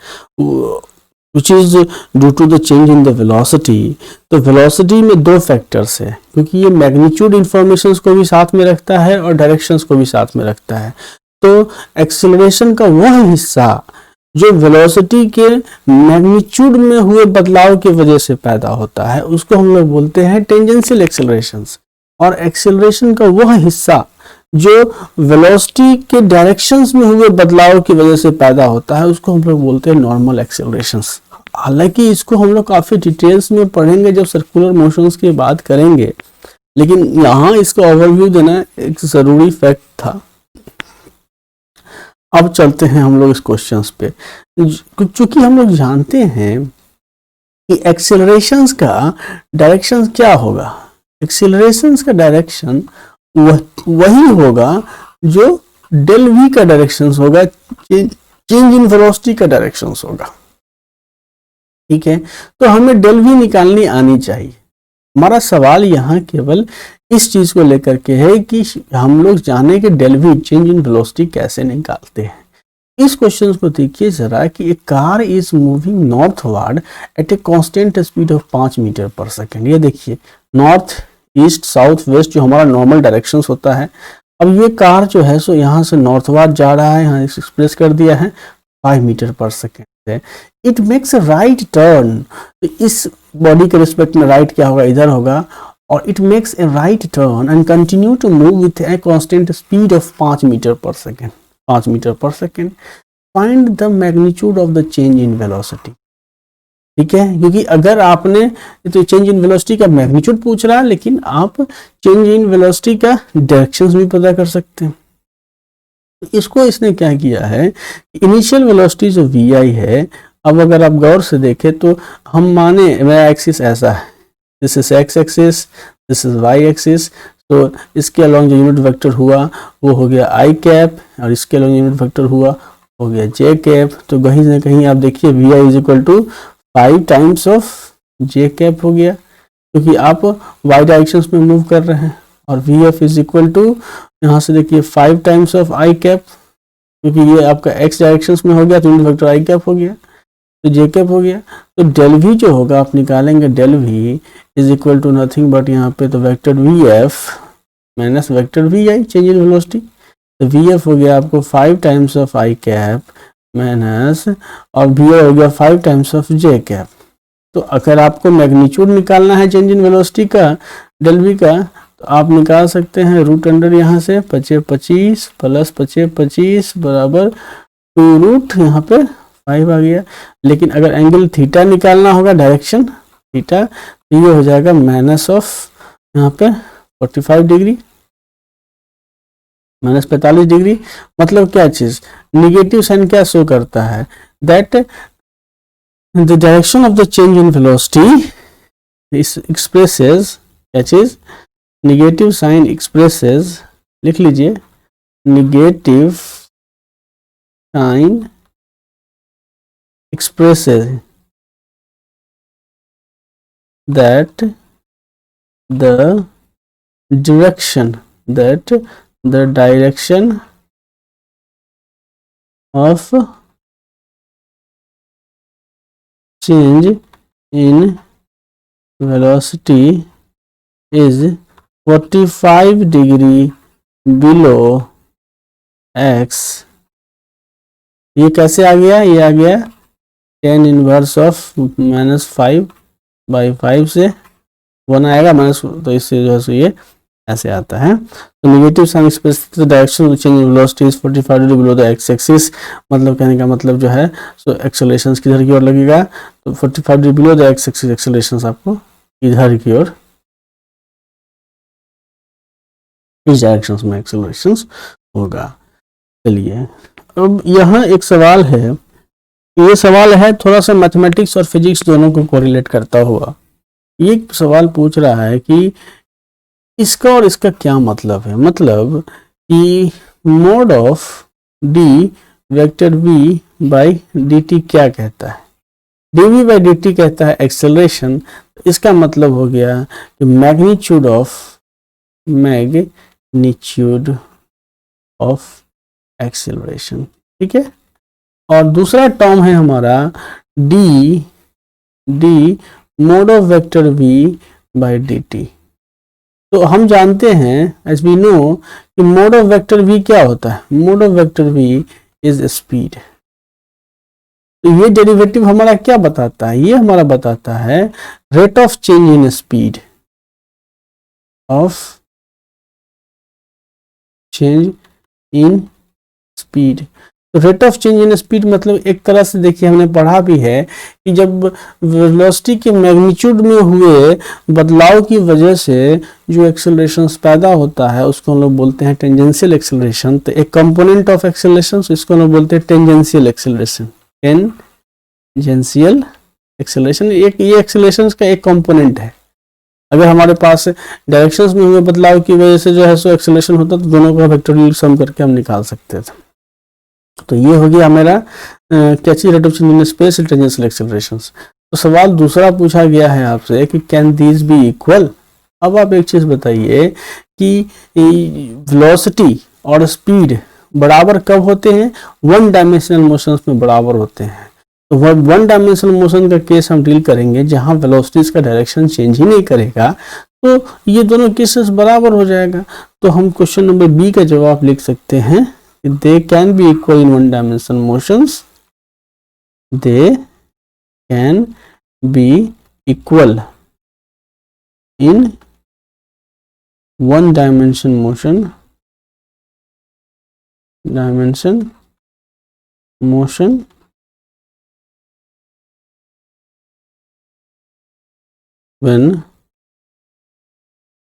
which is due to the change in the velocity. तो वेलोसिटी में दो फैक्टर्स है, क्योंकि ये मैग्नीट्यूड इंफॉर्मेशंस को भी साथ में रखता है और डायरेक्शंस को भी साथ में रखता है। तो एक्सेलरेशन का वह हिस्सा जो वेलोसिटी के मैग्नीट्यूड में हुए बदलाव की वजह से पैदा होता है उसको हम लोग बोलते हैं टेंजेंशियल एक्सेलरेशंस, और एक्सेलरेशन का वह हिस्सा जो वेलोसिटी के डायरेक्शंस में हुए बदलाव की वजह से पैदा होता है उसको हम लोग बोलते हैं नॉर्मल एक्सेलरेशंस। हालांकि इसको हम लोग काफी डिटेल्स में पढ़ेंगे जब सर्कुलर मोशंस की बात करेंगे, लेकिन यहाँ इसका ओवरव्यू देना एक जरूरी फैक्ट था। अब चलते हैं हम लोग इस क्वेश्चंस पे। चूंकि हम लोग जानते हैं कि एक्सेलरेशंस का डायरेक्शन क्या होगा, एक्सेलरेशंस का डायरेक्शन वही होगा जो डेल वी का डायरेक्शन होगा, चेंज इन वेलोसिटी का डायरेक्शन होगा। ठीक है, तो हमें डेल वी निकालनी आनी चाहिए। हमारा सवाल यहाँ केवल इस चीज को लेकर के है कि हम लोग जाने कि del V change in velocity कैसे निकालते हैं। इस क्वेश्चन को देखिए जरा कि एक car is moving northward at a constant speed of 5 metre per second. ये देखिए नॉर्थ ईस्ट साउथ वेस्ट जो हमारा नॉर्मल डायरेक्शंस होता है। अब ये कार जो है सो यहाँ से नॉर्थवर्ड जा रहा है, यहाँ एक्सप्रेस कर दिया है 5 मीटर पर सेकेंड है। It makes a right turn, तो इस बॉडी के रिस्पेक्ट में राइट क्या होगा, इधर होगा, और it makes a right turn and continue to move with a constant speed of 5 metre per second. 5 metre per second. Find the magnitude of the change in velocity. ठीक है, क्योंकि अगर आपने तो चेंज इन वेलोसिटी का magnitude पूछ रहा है, लेकिन आप चेंज इन वेलोसिटी का डायरेक्शंस भी पता कर सकते हैं। इसको इसने क्या किया है, इनिशियल वेलोसिटी जो वी आई है, अब अगर आप गौर से देखें तो हम माने मेरा एक्सिस ऐसा है, this is X axis, this is Y axis, तो इसके अलॉन्ग जो यूनिट वेक्टर हुआ वो हो गया आई कैप, और इसके अलॉन्ग यूनिट वेक्टर हुआ हो गया जे कैप। तो कहीं ना कहीं आप देखिए V I is equal to 5 times of J cap हो गया, क्योंकि आप वाई डायरेक्शन में मूव कर रहे हैं, और V F is equal to यहाँ से देखिए 5 टाइम्स ऑफ आई कैप, क्योंकि ये आपका एक्स डायरेक्शन में हो गया तो यूनिट वेक्टर आई कैप हो गया, तो जे कैप हो गया। तो डेल वी जो होगा आप निकालेंगे, del V is equal to nothing but यहाँ पे तो vector V F minus vector V I change in velocity. तो वी एफ हो गया आपको 5 times of I cap minus, और वी आई हो गया 5 टाइम्स ऑफ जे कैप। तो अगर आपको मैग्नीट्यूड निकालना है चेंज इन वेलोसिटी का डेल वी का, तो आप निकाल सकते हैं रूट अंडर यहाँ से 25 प्लस 25 बराबर 2 रूट यहाँ पे 5 आ गया। लेकिन अगर एंगल थीटा निकालना होगा डायरेक्शन थीटा, तो ये हो जाएगा माइनस ऑफ यहाँ पे 45 डिग्री, माइनस 45 डिग्री। मतलब क्या चीज, निगेटिव साइन क्या शो करता है, that the direction of the change in velocity expresses, क्या चीज, निगेटिव साइन एक्सप्रेसेस, लिख लीजिए, negative sign expresses that the direction of change in velocity is 45 degree below x। ये कैसे आ गया, ये आ गया tan इनवर्स ऑफ -5/5 से 1 आएगा माइनस, तो इससे जो है ये ऐसे आता है। तो negative sign express direction change in velocity is 45 degree below the x axis. मतलब कहने का मतलब जो है सो एक्सेलरेशंस किधर की ओर लगेगा, तो 45 degree below the x axis accelerations आपको इधर की ओर, इस डायरेक्शंस में एक्सेलरेशंस होगा। चलिए अब यहाँ एक सवाल है, ये सवाल है थोड़ा सा मैथमेटिक्स और फिजिक्स दोनों को कोरिलेट करता हुआ। ये सवाल पूछ रहा है कि इसका और इसका क्या मतलब है, मतलब कि mode of D vector v by dt क्या कहता है? dv बाई dt कहता है एक्सेलरेशन। इसका मतलब हो गया कि मैग्नीट्यूड ऑफ एक्सेलरेशन। ठीक है। और दूसरा टर्म है हमारा D mode of vector v by dt। तो हम जानते हैं एज वी नो कि मोड ऑफ वेक्टर v क्या होता है? Mode of vector v is speed. तो ये डेरिवेटिव हमारा क्या बताता है? ये हमारा बताता है rate of change in speed तो rate of change in speed मतलब एक तरह से देखिए हमने पढ़ा भी है कि जब वेलोसिटी के मैग्नीट्यूड में हुए बदलाव की वजह से जो एक्सेलरेशन पैदा होता है उसको हम लोग बोलते हैं टेंजेंशियल एक्सेलरेशन। तो एक कंपोनेंट ऑफ एक्सेलरेशन इसको हम लोग बोलते हैं टेंजेंशियल एक्सेलरेशन। टेंजेंशियल एक्सेलरेशन एक ये एक्सेलरेशन का एक कंपोनेंट है। अगर हमारे पास डायरेक्शंस में हुए बदलाव की वजह से जो है सो एक्सेलरेशन होता तो दोनों का वेक्टोरियल सम करके हम निकाल सकते थे। तो ये हो गया मेरा क्या चीज rate of change in space tangential accelerations. तो सवाल दूसरा पूछा गया है आपसे कि कैन दीज बी इक्वल। अब आप एक चीज बताइए कि वेलोसिटी और स्पीड बराबर कब होते हैं? वन डायमेंशनल मोशंस में बराबर होते हैं। तो वन डायमेंशनल मोशन का केस हम डील करेंगे जहां वेलोसिटीज का डायरेक्शन चेंज ही नहीं करेगा, तो ये दोनों केसेस बराबर हो जाएगा। तो हम क्वेश्चन नंबर बी का जवाब लिख सकते हैं they can be equal in one dimension motions. They can be equal in one dimension motion when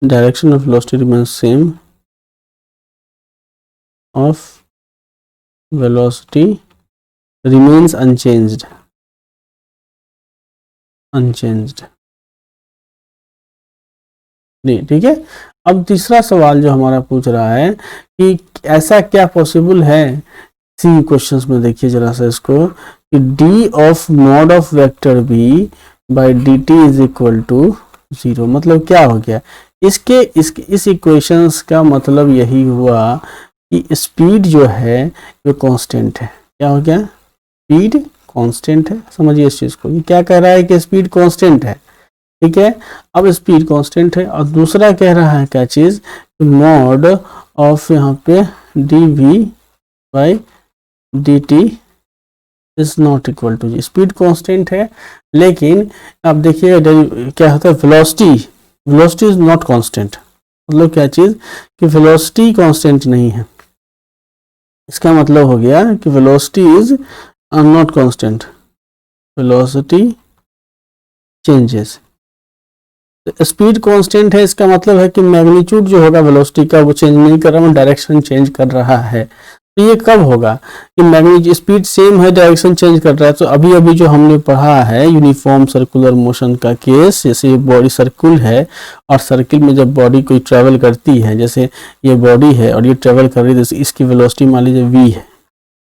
direction of velocity remains same of velocity remains unchanged। नहीं, ठीक है। अब तीसरा सवाल जो हमारा पूछ रहा है कि ऐसा क्या पॉसिबल है, सी क्वेश्चंस में देखिए जरा सा इसको, कि D of mod of vector B by D T is equal to 0। मतलब क्या हो गया? इस इक्वेशंस का मतलब यही हुआ कि स्पीड जो है वो कांस्टेंट है। क्या हो गया? स्पीड कांस्टेंट है। समझिए इस चीज को, ये क्या कह रहा है कि स्पीड कांस्टेंट है। ठीक है। अब स्पीड कांस्टेंट है और दूसरा कह रहा है क्या चीज? मॉड ऑफ यहाँ पे D V by D T is not equal to G. Speed constant है लेकिन अब देखिए क्या होता है, वेलोसिटी इज नॉट कांस्टेंट। मतलब क्या चीज कि वेलोसिटी कांस्टेंट नहीं है। इसका मतलब हो गया कि velocity is not constant, velocity changes. Speed constant है, इसका मतलब है कि मैग्नीट्यूड जो होगा वेलोसिटी का वो चेंज नहीं कर रहा, वो डायरेक्शन चेंज कर रहा है। तो ये कब होगा कि मैग्नीट्यूड स्पीड सेम है, डायरेक्शन चेंज कर रहा है? तो अभी अभी जो हमने पढ़ा है यूनिफॉर्म सर्कुलर मोशन का केस, जैसे बॉडी सर्कुल है और सर्किल में जब बॉडी कोई ट्रेवल करती है, जैसे ये बॉडी है और ये ट्रेवल कर रही है, तो इसकी वेलोसिटी मान लीजिए v है,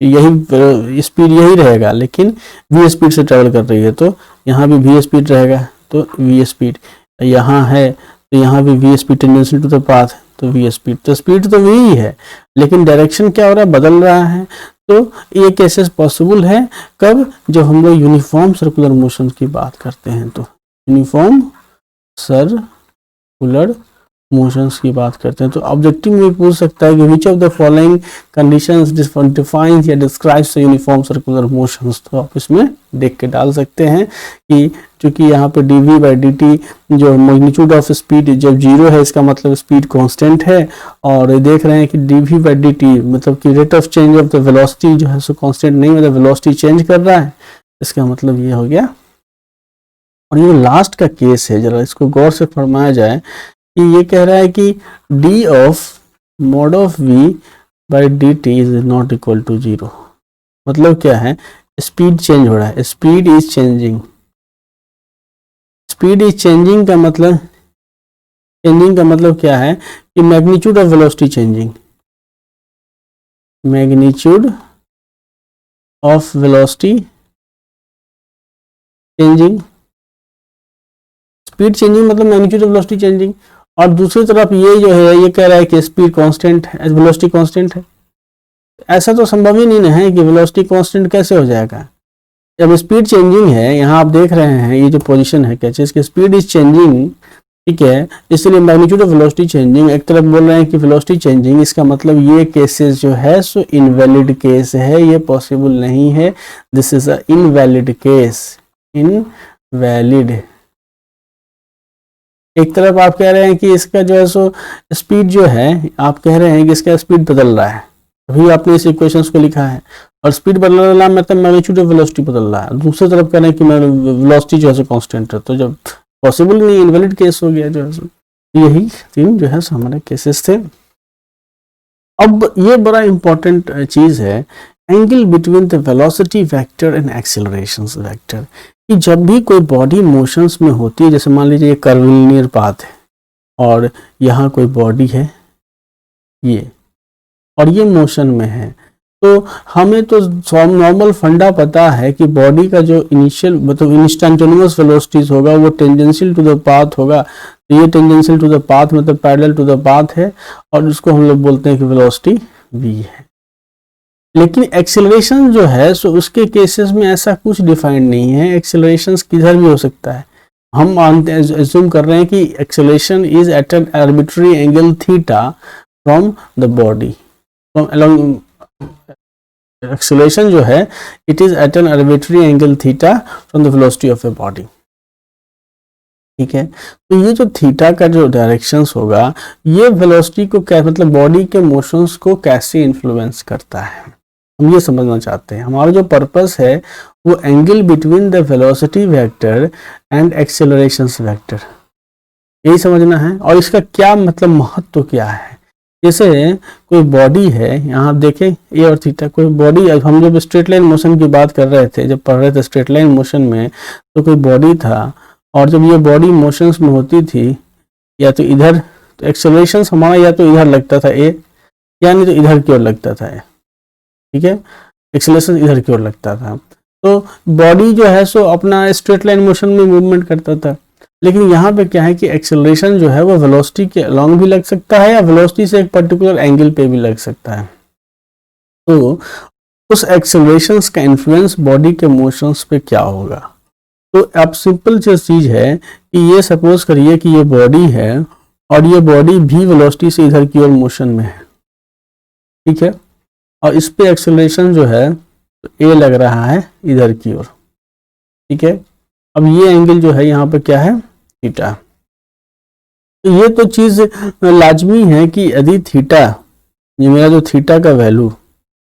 यही स्पीड यही रहेगा, लेकिन v स्पीड से ट्रेवल कर रही है तो यहाँ भी v स्पीड रहेगा। तो v स्पीड यहाँ है तो यहाँ भी v speed tangential to the path, तो v स्पीड, तो स्पीड तो वही है लेकिन डायरेक्शन क्या हो रहा है, बदल रहा है। तो ये केसेस पॉसिबल है कब? जब हम लोग यूनिफॉर्म सर्कुलर मोशन की बात करते हैं। तो यूनिफॉर्म सर्कुलर मोशंस की बात करते हैं। तो ऑब्जेक्टिव में पूछ सकता है कि which of the following conditions defines या describes the uniform circular motions. तो आप इसमें देख के डाल सकते हैं कि चूंकि यहाँ पे dv बाई dt जो मैग्नीट्यूड ऑफ स्पीड जब 0 है, इसका मतलब स्पीड कांस्टेंट है, और देख रहे हैं कि dv बाई dt मतलब कि rate of change of the velocity जो है सो कांस्टेंट नहीं, मतलब वेलोसिटी चेंज कर रहा है। इसका मतलब ये हो गया। और ये लास्ट का केस है, जरा इसको गौर से फरमाया जाए कि ये कह रहा है कि d of mod of v by D T is not equal to 0। मतलब क्या है? स्पीड चेंज हो रहा है, speed is changing. Speed is changing का मतलब क्या है कि magnitude of velocity changing. Magnitude of velocity changing, speed changing मतलब मैग्नीट्यूड ऑफ वेलोसिटी चेंजिंग, और दूसरी तरफ ये जो है ये कह रहा है कि स्पीड कांस्टेंट है, वेलोसिटी कांस्टेंट है। ऐसा तो संभव ही नहीं है कि वेलोसिटी कांस्टेंट कैसे हो जाएगा। जब स्पीड चेंजिंग है, यहाँ आप देख रहे हैं ये जो पोजीशन है क्या चीज की स्पीड इज चेंजिंग, ठीक है, इसलिए मैग्नीट्यूड ऑफ वेलोसिटी चेंजिंग, एक तरफ बोल रहे हैं कि वेलोसिटी चेंजिंग, इसका मतलब ये केसेस जो है सो इनवैलिड केस है, ये पॉसिबल नहीं है, this is a invalid case, invalid. एक तरफ आप कह रहे हैं कि इसका जो है सो स्पीड जो है, आप कह रहे हैं कि इसका स्पीड बदल रहा है, अभी आपने इस इक्वेशंस को लिखा है, और स्पीड बदल रहा है मतलब मैग्नीट्यूड ऑफ वेलोसिटी बदल रहा है। दूसरी तरफ कह रहे हैं कि वेलोसिटी जो है सो कांस्टेंट है, तो जब पॉसिबल नहीं, इनवैलिड केस हो गया जो है सो। यही तीन जो है सो हमारे केसेस थे। अब ये बड़ा इंपॉर्टेंट चीज है, angle between the velocity vector and accelerations vector, कि जब भी कोई बॉडी मोशंस में होती है, जैसे मान लीजिए ये कर्वीलिनियर पाथ है और यहाँ कोई बॉडी है ये, और ये मोशन में है, तो हमें तो नॉर्मल फंडा पता है कि बॉडी का जो इनिशियल मतलब इंस्टेंटेनियस वेलोसिटीज होगा वो टेंजेंशियल टू द पाथ होगा, तो ये टेंजेंशियल टू द पाथ मतलब पैरेलल टू द पाथ है, और उसको हम लोग बोलते हैं कि वेलोसिटी v है। लेकिन एक्सेलरेशन जो है सो उसके केसेस में ऐसा कुछ डिफाइंड नहीं है, एक्सेलरेशन किधर भी हो सकता है। हम मानते हैं, एज्यूम कर रहे हैं कि acceleration is at an arbitrary angle theta from the body, from along acceleration जो है it is at an arbitrary angle theta from the velocity of a body, ठीक है। तो ये जो थीटा का जो डायरेक्शंस होगा, ये वेलोसिटी को क्या मतलब बॉडी के मोशंस को कैसे इन्फ्लुएंस करता है, हम ये समझना चाहते हैं। हमारा जो पर्पस है वो angle between the velocity vector and accelerations vector, यही समझना है। और इसका क्या मतलब महत्व क्या है, जैसे कोई बॉडी है, यहाँ आप देखें ए और थीटा, कोई बॉडी, हम जब स्ट्रेट लाइन मोशन की बात कर रहे थे, जब पढ़ रहे थे स्ट्रेट लाइन मोशन में, तो कोई बॉडी था, और जब ये बॉडी मोशंस में होती थी या तो इधर, तो एक्सेलरेशंस हमारा या तो इधर लगता था ए, या नहीं तो इधर की ओर लगता था ए, ठीक है, एक्सेलरेशन इधर की ओर लगता था। तो बॉडी जो है सो अपना स्ट्रेट लाइन मोशन में मूवमेंट करता था। लेकिन यहाँ पे क्या है कि एक्सेलरेशन जो है वो वेलोसिटी के अलोंग भी लग सकता है, या वेलोसिटी से एक पर्टिकुलर एंगल पे भी लग सकता है। तो उस एक्सेलरेशंस का इन्फ्लुएंस बॉडी के मोशंस पे क्या होगा। तो अब सिंपल चीज है कि ये सपोज करिए कि ये बॉडी है, और ये बॉडी भी वेलोसिटी से इधर की ओर मोशन में है, ठीक है, और इस पे एक्सेलरेशन जो है तो ए लग रहा है इधर की ओर, ठीक है। अब ये एंगल जो है यहाँ पे क्या है, थीटा। तो ये तो चीज लाजमी है कि यदि थीटा, ये मेरा जो थीटा का वैल्यू,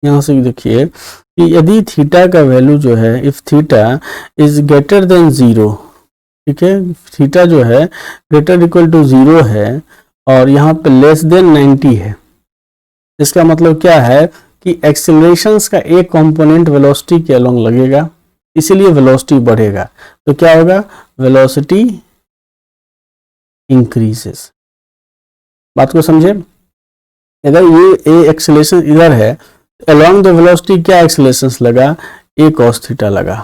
यहाँ से देखिए कि यदि थीटा का वैल्यू जो है, if theta is greater than 0, ठीक है, थीटा जो है ग्रेटर इक्वल टू 0 है, और यहाँ पे लेस देन 90 है, इसका मतलब क्या है कि एक्सेलरेशंस का एक कंपोनेंट वेलोसिटी के अलोंग लगेगा, इसीलिए वेलोसिटी बढ़ेगा। तो क्या होगा, वेलोसिटी इंक्रीजेस। बात को समझे, अगर ये एक्सेलरेशन इधर है, अलोंग द वेलोसिटी क्या एक्सेलरेशंस लगा, ए कॉस थीटा लगा,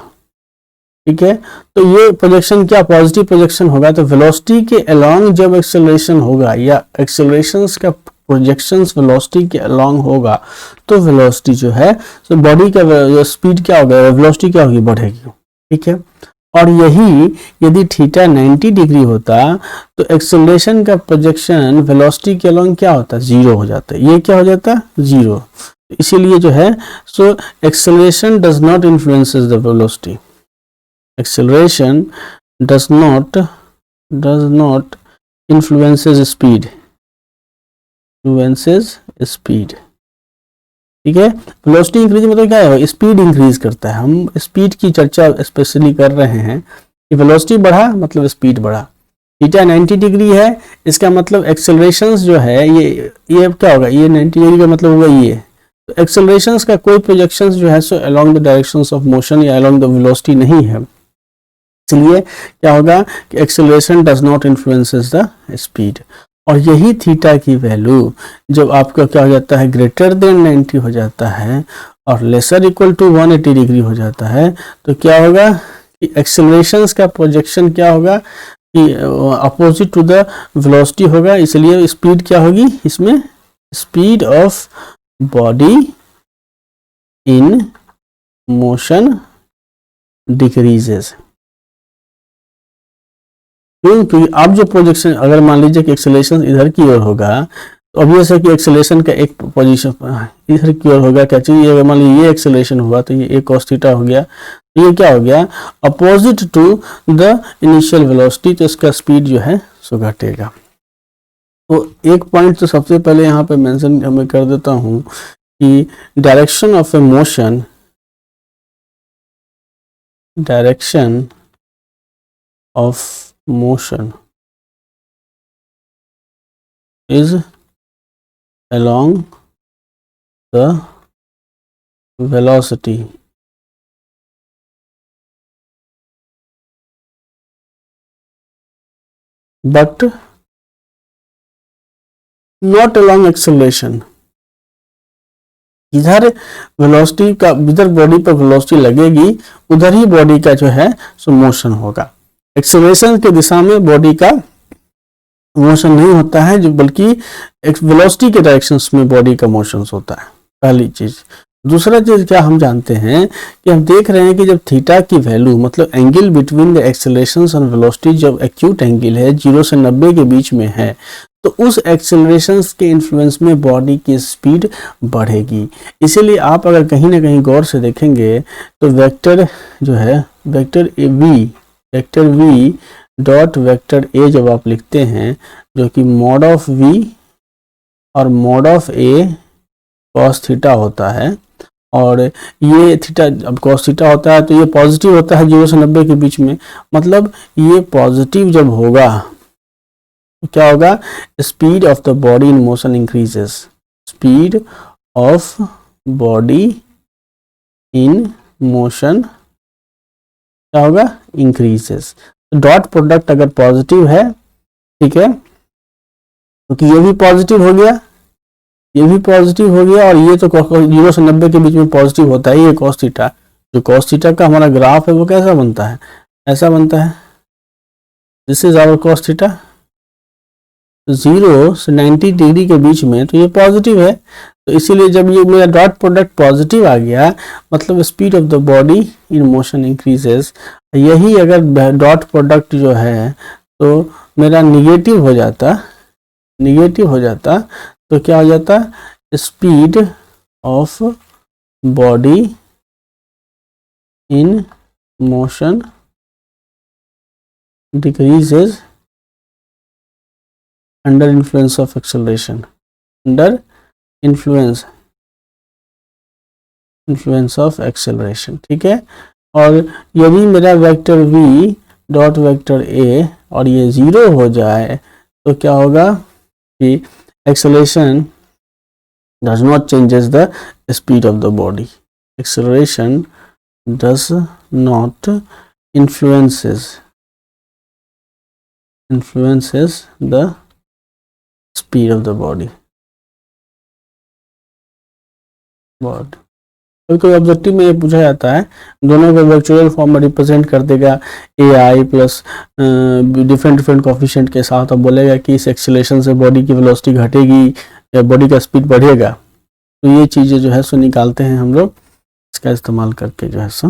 ठीक है। तो ये प्रोजेक्शन क्या पॉजिटिव प्रोजेक्शन होगा, तो वेलोसिटी के अलोंग जब एक्सेलरेशन होगा या एक्सेलरेशंस का प्रोजेक्शंस वेलोसिटी के अलोंग होगा, तो वेलोसिटी जो है तो बॉडी का स्पीड क्या होगा, वेलोसिटी क्या होगी, बढ़ेगी, ठीक है। और यही यदि थीटा 90 डिग्री होता तो एक्सेलरेशन का प्रोजेक्शन वेलोसिटी के अलोंग क्या होता, 0 हो जाता, ये क्या हो जाता, 0। इसीलिए जो है so acceleration does not influences the velocity, acceleration does not influences speed, influences speed, ठीक है। वेलोसिटी इंक्रीज मतलब क्या है, स्पीड इंक्रीज करता है। हम स्पीड की चर्चा स्पेशली कर रहे हैं कि वेलोसिटी बढ़ा मतलब स्पीड बढ़ा। थीटा 90 डिग्री है, इसका मतलब एक्सेलरेशंस जो है ये क्या होगा, ये 90 डिग्री का मतलब होगा ये। तो एक्सेलरेशंस का कोई प्रोजेक्शंस जो है so along the directions of motion या अलोंग द वेलोसिटी नहीं है, इसलिए क्या होगा कि acceleration does not influences the speed. और यही थीटा की वैल्यू जब आपका क्या हो जाता है, ग्रेटर देन 90 हो जाता है और लेसर इक्वल टू 180 डिग्री हो जाता है, तो क्या होगा कि एक्सेलरेशंस का प्रोजेक्शन क्या होगा कि अपोजिट टू द वेलोसिटी होगा, इसलिए स्पीड क्या होगी इसमें, speed of body in motion decreases. क्योंकि अब जो प्रोजेक्शन, अगर मान लीजिए कि एक्सेलरेशन इधर की ओर होगा तो ऑब्वियस है कि एक्सेलरेशन का एक पोजीशन इधर की ओर होगा, क्या चाहिए, अगर मान लीजिए ये एक्सेलरेशन हुआ तो ये एक cos थीटा हो गया, तो ये क्या हो गया, opposite to the initial velocity, तो इसका स्पीड जो है सो घटेगा। तो एक पॉइंट तो सबसे पहले यहाँ पे मेंशन हमें कर देता हूँ कि direction of A motion, direction of motion is along the velocity, but not along acceleration। इधर वेलोसिटी का, इधर बॉडी पर वेलोसिटी लगेगी उधर ही बॉडी का जो है सो मोशन होगा। एक्सेलरेशन के दिशा में बॉडी का मोशन नहीं होता है, जो बल्कि वेलोसिटी के डायरेक्शंस में बॉडी का मोशन होता है, पहली चीज। दूसरा चीज क्या हम जानते हैं कि हम देख रहे हैं कि जब थीटा की वैल्यू, मतलब एंगल बिटवीन द एक्सेलरेशन और वेलोसिटी जब एक्यूट एंगल है 0 से 90 के बीच में है, तो उस एक्सेलरेशन के इन्फ्लुएंस में बॉडी की स्पीड बढ़ेगी। इसीलिए आप अगर कहीं ना कहीं गौर से देखेंगे तो वेक्टर जो है, vector V dot vector A जब आप लिखते हैं, जो कि मॉड ऑफ वी और mod of A cos theta होता है, और ये थीटा अब कॉस थीटा होता है तो ये पॉजिटिव होता है 0 से 90 के बीच में, मतलब ये पॉजिटिव जब होगा तो क्या होगा, speed of the body in motion increases, speed of body in motion क्या होगा, इंक्रीजेस। डॉट प्रोडक्ट अगर पॉजिटिव है, ठीक है, क्योंकि ये भी पॉजिटिव हो गया, ये भी पॉजिटिव हो गया, और ये तो 0 से 90 के बीच में पॉजिटिव होता है, ये कॉस थीटा, जो कॉस थीटा का हमारा ग्राफ है वो कैसा बनता है, ऐसा बनता है, this is our cos theta, 0 से 90 डिग्री के बीच में, तो ये पॉजिटिव है। तो इसीलिए जब ये मेरा डॉट प्रोडक्ट पॉजिटिव आ गया, मतलब speed of the body in motion increases. यही अगर डॉट प्रोडक्ट जो है तो मेरा निगेटिव हो जाता, तो क्या हो जाता, speed of body in motion decreases under influence of acceleration, under influence of acceleration, ठीक है। और यदि मेरा vector v dot vector a और ये 0 हो जाए तो क्या होगा कि acceleration does not changes the speed of the body, acceleration does not influences the speed of the body। कोई ऑब्जेक्टिव में ये पूछा जाता है, दोनों को वर्चुअल फॉर्म में रिप्रेजेंट कर देगा ए आई प्लस डिफरेंट कोफिशिएंट के साथ, और बोलेगा कि इस एक्सेलरेशन से बॉडी की वेलोसिटी घटेगी या बॉडी का स्पीड बढ़ेगा। तो ये चीज़ें जो है सो निकालते हैं हम लोग इसका इस्तेमाल करके जो है सो।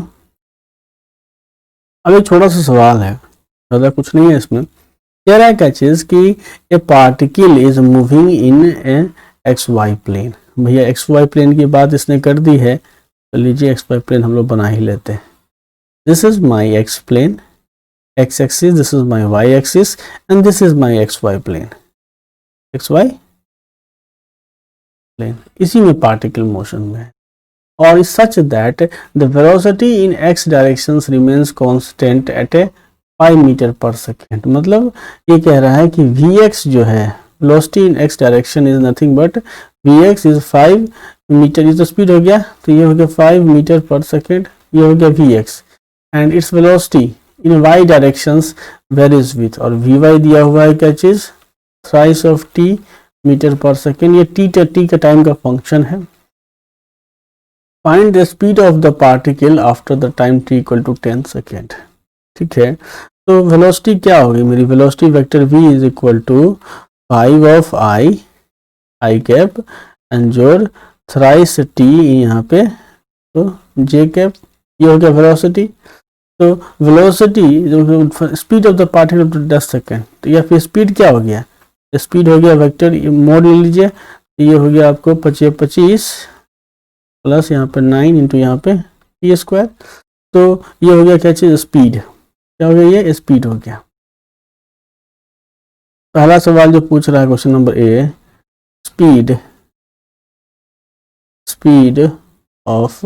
अब एक छोटा सा सवाल है, ज़्यादा कुछ नहीं है इसमें। कह रहा है क्या चीज़ कि a particle is moving in a x y plane. भैया एक्स वाई प्लेन की बात इसने कर दी है, तो लीजिए एक्स वाई प्लेन हम लोग बना ही लेते हैं। This is my x plane, x axis, this is my y axis and this is my x y plane, x y plane. इसी में पार्टिकल मोशन में है, और is such that the velocity in x directions remains constant at a 5 metre per second. मतलब ये कह रहा है कि Vx जो है, velocity in x direction is nothing but Vx is 5 metre, ये तो स्पीड हो गया, तो ये हो गया 5 मीटर पर सेकेंड, ये हो गया Vx, and its velocity in y directions varies with, और Vy दिया हुआ है क्या चीज, thrice of t metre per second, ये टी का टाइम का फंक्शन है। Find the speed of the particle after the time t equal to 10 second. ठीक है, तो वेलोसिटी क्या होगी मेरी, velocity vector v is equal to 5 of I cap and जोड़ थ्राइस टी यहाँ पे, तो जे कैप, ये हो गया वेलोसिटी। तो velocity speed of the particle to 10 second, तो या फिर स्पीड क्या हो गया, स्पीड हो गया वेक्टर मोड ले लीजिए, तो ये हो गया आपको 25 प्लस यहाँ पे 9 इंटू यहाँ पे टी स्क्वायर, तो ये हो गया क्या चीज, स्पीड, क्या हो गया, ये स्पीड हो गया। पहला सवाल जो पूछ रहा है question number a, speed of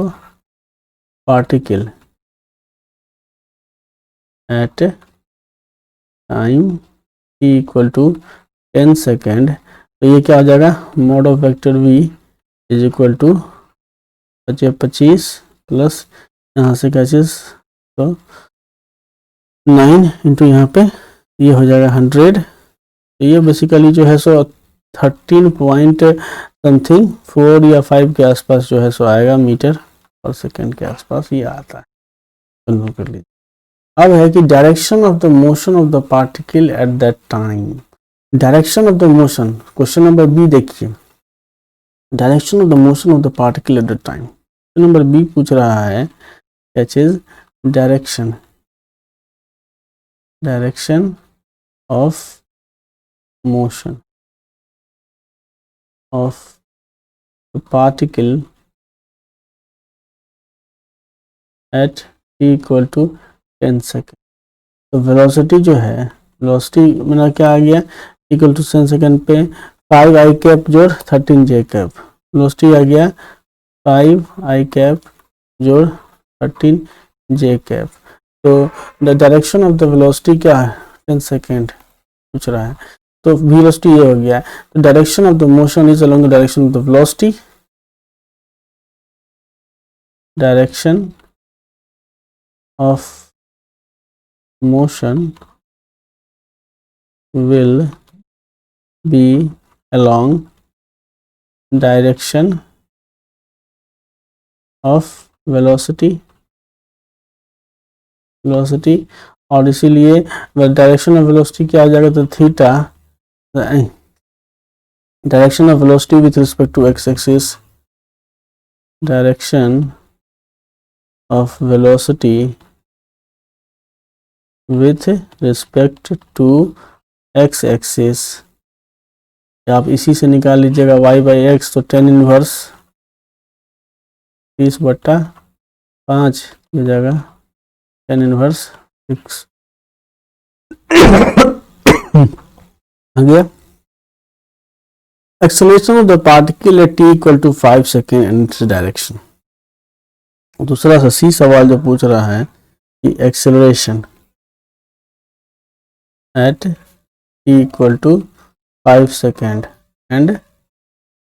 particle at time t equal to 10 second, तो ये क्या हो जाएगा, mod of vector v is equal to 25 plus यहाँ से क्या चीज, तो 9 इंटू यहाँ पे ये हो जाएगा 100, तो ये बेसिकली जो है सो 13 पॉइंट समथिंग 4 या 5 के आसपास जो है सो आएगा मीटर पर सेकेंड के आसपास ये आता है। कन्वर्ट कर लीजिए। अब है कि direction of the motion of the particle at that time, direction of the motion, question number B देखिए, direction of the motion of the particle at the time, question number B पूछ रहा है क्या चीज, direction of motion of the particle at t equal to 10 second. तो velocity जो है, velocity मेरा क्या आ गया, इक्वल टू 10 सेकेंड पे 5 आई कैप जोड़ 13 जे कैप, वेलोसिटी आ गया 5 आई कैप जोड़ 13 जे कैप। तो the direction of the velocity क्या है, 10 सेकेंड पूछ रहा है, तो वेलोसिटी ये हो गया है, तो direction of the motion is along the direction of the velocity, direction of motion will be along direction of velocity, और इसीलिए डायरेक्शन ऑफ वेलोसिटी क्या आ जाएगा, तो theta, direction of velocity with respect to x axis, direction of velocity with respect to x axis, आप इसी से निकाल लीजिएगा y बाई एक्स, तो 10 इनवर्स 30/5 हो जाएगा 10 इनवर्स 6 आ गया। Acceleration of the particle at t equal to 5 second in its direction. दूसरा सा सी सवाल जो पूछ रहा है कि acceleration at t equal to 5 second and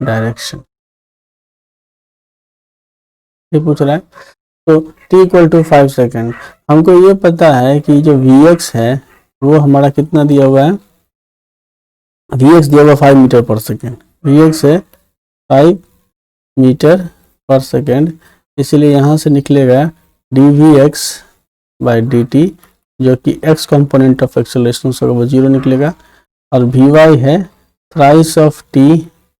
direction, ये पूछ रहा है। तो t इक्वल टू 5 सेकेंड, हमको ये पता है कि जो vx है वो हमारा कितना दिया हुआ है, vx दिया हुआ 5 मीटर पर सेकेंड, vx है 5 मीटर पर सेकेंड, इसलिए यहाँ से निकलेगा dvx बाई dt, जो कि x कंपोनेंट ऑफ एक्सेलरेशन होगा वो 0 निकलेगा, और vy है thrice of t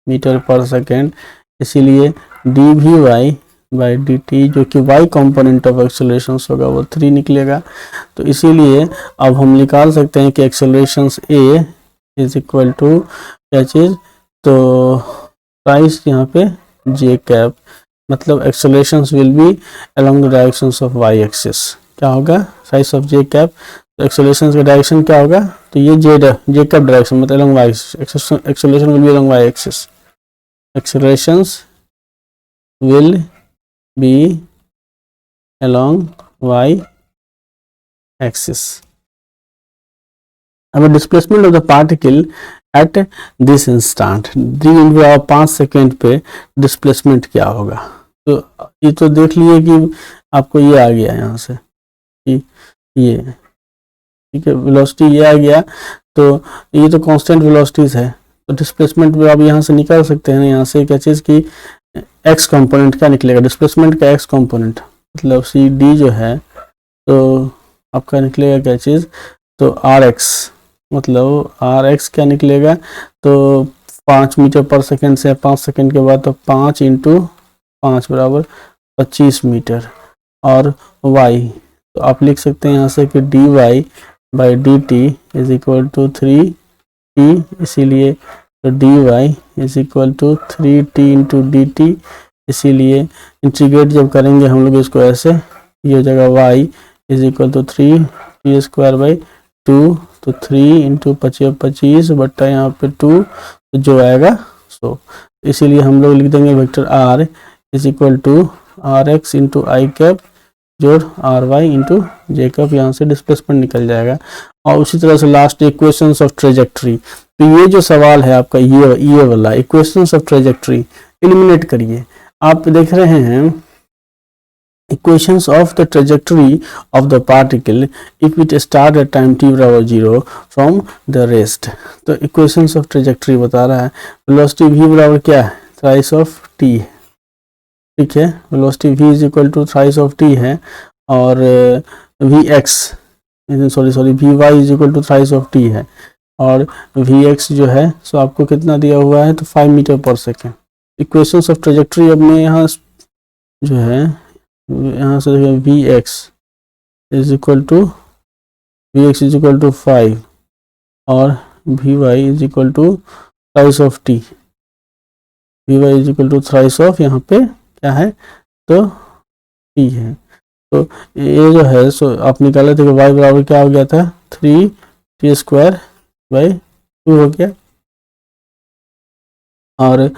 metre per second, इसीलिए dvy बाई dt जो कि y कंपोनेंट ऑफ एक्सेलरेशन होगा वो 3 निकलेगा। तो इसीलिए अब हम निकाल सकते हैं कि acceleration a is equal to क्या चीज़, तो प्राइस यहाँ पे j कैप, मतलब acceleration will be along the directions of y axis, क्या होगा साइज ऑफ जे कैप, तो एक्सेलरेशन का डायरेक्शन क्या होगा, तो ये जे कैप डायरेक्शन मतलब along y, acceleration will be along y axis, accelerations will be along y axis. अब displacement of the particle at this instant, 5 second पे displacement क्या होगा, तो ये तो देख लिए कि आपको ये आ गया यहाँ से, ये ठीक है, वेलोसिटी ये आ गया, तो ये तो कांस्टेंट वेलोसिटीज है, तो डिस्प्लेसमेंट भी आप यहाँ से निकाल सकते हैं। यहाँ से क्या चीज़ की एक्स कंपोनेंट क्या निकलेगा, डिस्प्लेसमेंट का एक्स कंपोनेंट, मतलब सी डी जो है तो आपका निकलेगा क्या चीज़, तो आर एक्स, मतलब आर एक्स क्या निकलेगा, तो 5 मीटर पर सेकेंड से 5 सेकेंड के बाद तो 5 इंटू 5 बराबर 25 मीटर। और y तो आप लिख सकते हैं यहाँ से कि dy by D T is equal to 3t, इसीलिए तो dy is equal to 3t into d t, इसीलिए इंटीग्रेट जब करेंगे हम लोग इसको ऐसे, ये हो जाएगा y is equal to 3t square by 2, तो 3 इंटू 25 बट्टा यहाँ पे 2, तो जो आएगा सो, इसीलिए हम लोग लिख देंगे vector r is equal to r x into I cap जोड़ r y into j cap, यहाँ से डिस्प्लेसमेंट निकल जाएगा। और उसी तरह से लास्ट इक्वेशंस ऑफ ट्रेजेक्ट्री, तो ये जो सवाल है आपका ये वाला इक्वेशंस ऑफ ट्रेजेक्ट्री एलिमिनेट करिए। आप देख रहे हैं equations of the trajectory of the particle if it start at time t बराबर 0 फ्रॉम द रेस्ट। तो इक्वेशंस ऑफ ट्रेजेक्ट्री बता रहा है वेलोसिटी v बराबर क्या है, थ्राइस ऑफ t, ठीक है, velocity v is equal to thrice of t है, और v x sorry v y is equal to thrice of t है, और वी एक्स जो है सो आपको कितना दिया हुआ है, तो 5 metre per second. Equations of trajectory अब मैं यहाँ जो है यहाँ से देखिए v x is equal to 5 और v y is equal to thrice of t, v y is equal to thrice of यहाँ पे क्या है, तो t है। तो ये जो है सो आप निकाले थे कि y बराबर क्या हो गया था, 3t स्क्वायर बाई 2 हो गया, और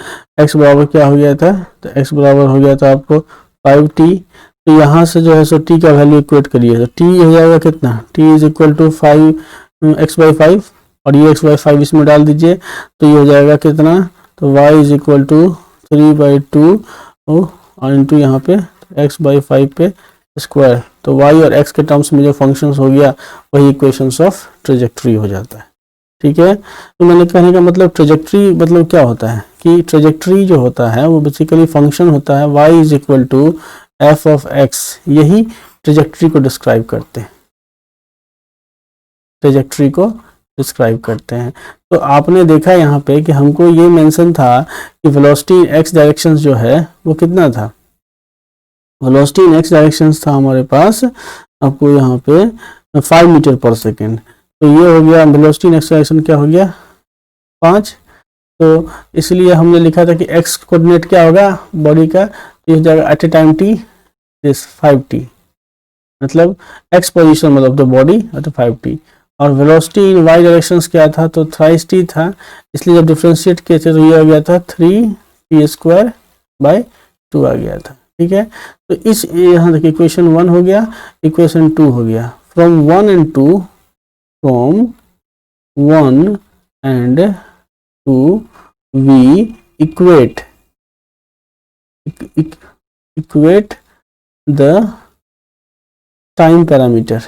x बराबर क्या हो गया था, तो x बराबर हो गया था आपको 5t। तो यहाँ से जो है सो t का वैल्यू इक्वेट करिए, तो t हो जाएगा कितना, t is equal to 5x/5, और ये x/5 इसमें डाल दीजिए, तो ये हो जाएगा कितना, तो y इज इक्वल टू 3/2 और इंटू यहाँ पे x/5 पे स्क्वायर, तो y और x के टर्म्स में जो फंक्शंस हो गया वही इक्वेशंस ऑफ ट्रेजेक्ट्री हो जाता है, ठीक है। तो मैंने कहने का मतलब ट्रेजेक्ट्री मतलब क्या होता है कि ट्रेजेक्ट्री जो होता है वो बेसिकली फंक्शन होता है y is equal to f of x, यही ट्रेजेक्ट्री को डिस्क्राइब करते हैं, ट्रेजेक्ट्री को डिस्क्राइब करते हैं। तो आपने देखा यहाँ पे कि हमको ये मेंशन था कि वेलोसिटी इन x डायरेक्शंस जो है वो कितना था, वेलोसिटी इन x डायरेक्शंस था हमारे पास आपको यहाँ पे 5 मीटर पर सेकेंड, तो ये हो गया वेलोसिटी इन x डायरेक्शन क्या हो गया 5। तो इसलिए हमने लिखा था कि x कोऑर्डिनेट क्या होगा बॉडी का, तो इस जगह at a time t this 5t, मतलब x पोजीशन मतलब द बॉडी एट 5t, और वेलोसिटी इन y डायरेक्शंस क्या था, तो थ्राइस t था, इसलिए जब डिफरेंशिएट किए थे तो ये आ गया था 3t स्क्वायर बाई 2 आ गया था, ठीक है। तो इस यहाँ देखिए इक्वेशन 1 हो गया, इक्वेशन 2 हो गया, from 1 and 2 we equate the time parameter,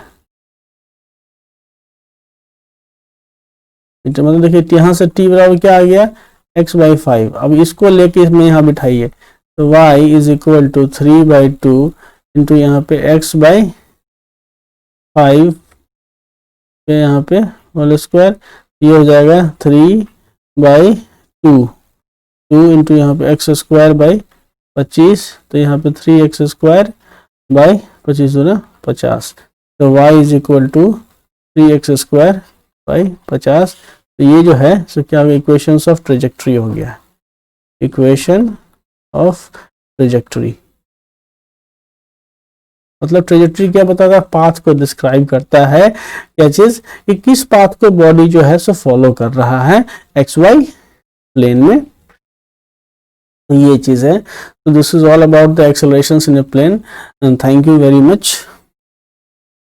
मतलब देखिए यहाँ से t बराबर क्या आ गया x/5, अब इसको लेके इसमें यहाँ बिठाइए, तो y is equal to 3/2 into यहाँ पे x/5 पे यहाँ पे होल स्क्वायर, ये हो जाएगा 3/2 इंटू यहाँ पे x स्क्वायर बाई 25, तो यहाँ पे 3x स्क्वायर बाई 25 दूना 50, तो y is equal to 3x square by 50। तो ये जो है सो क्या होगा इक्वेशंस ऑफ ट्रेजेक्ट्री हो गया, इक्वेशन ऑफ ट्रेजेक्ट्री मतलब ट्रेजेक्ट्री क्या बताता है, पाथ को डिस्क्राइब करता है, क्या चीज कि किस पाथ को बॉडी जो है सो फॉलो कर रहा है XY प्लेन में, तो ये चीज है। तो this is all about the accelerations in a plane, and thank you very much.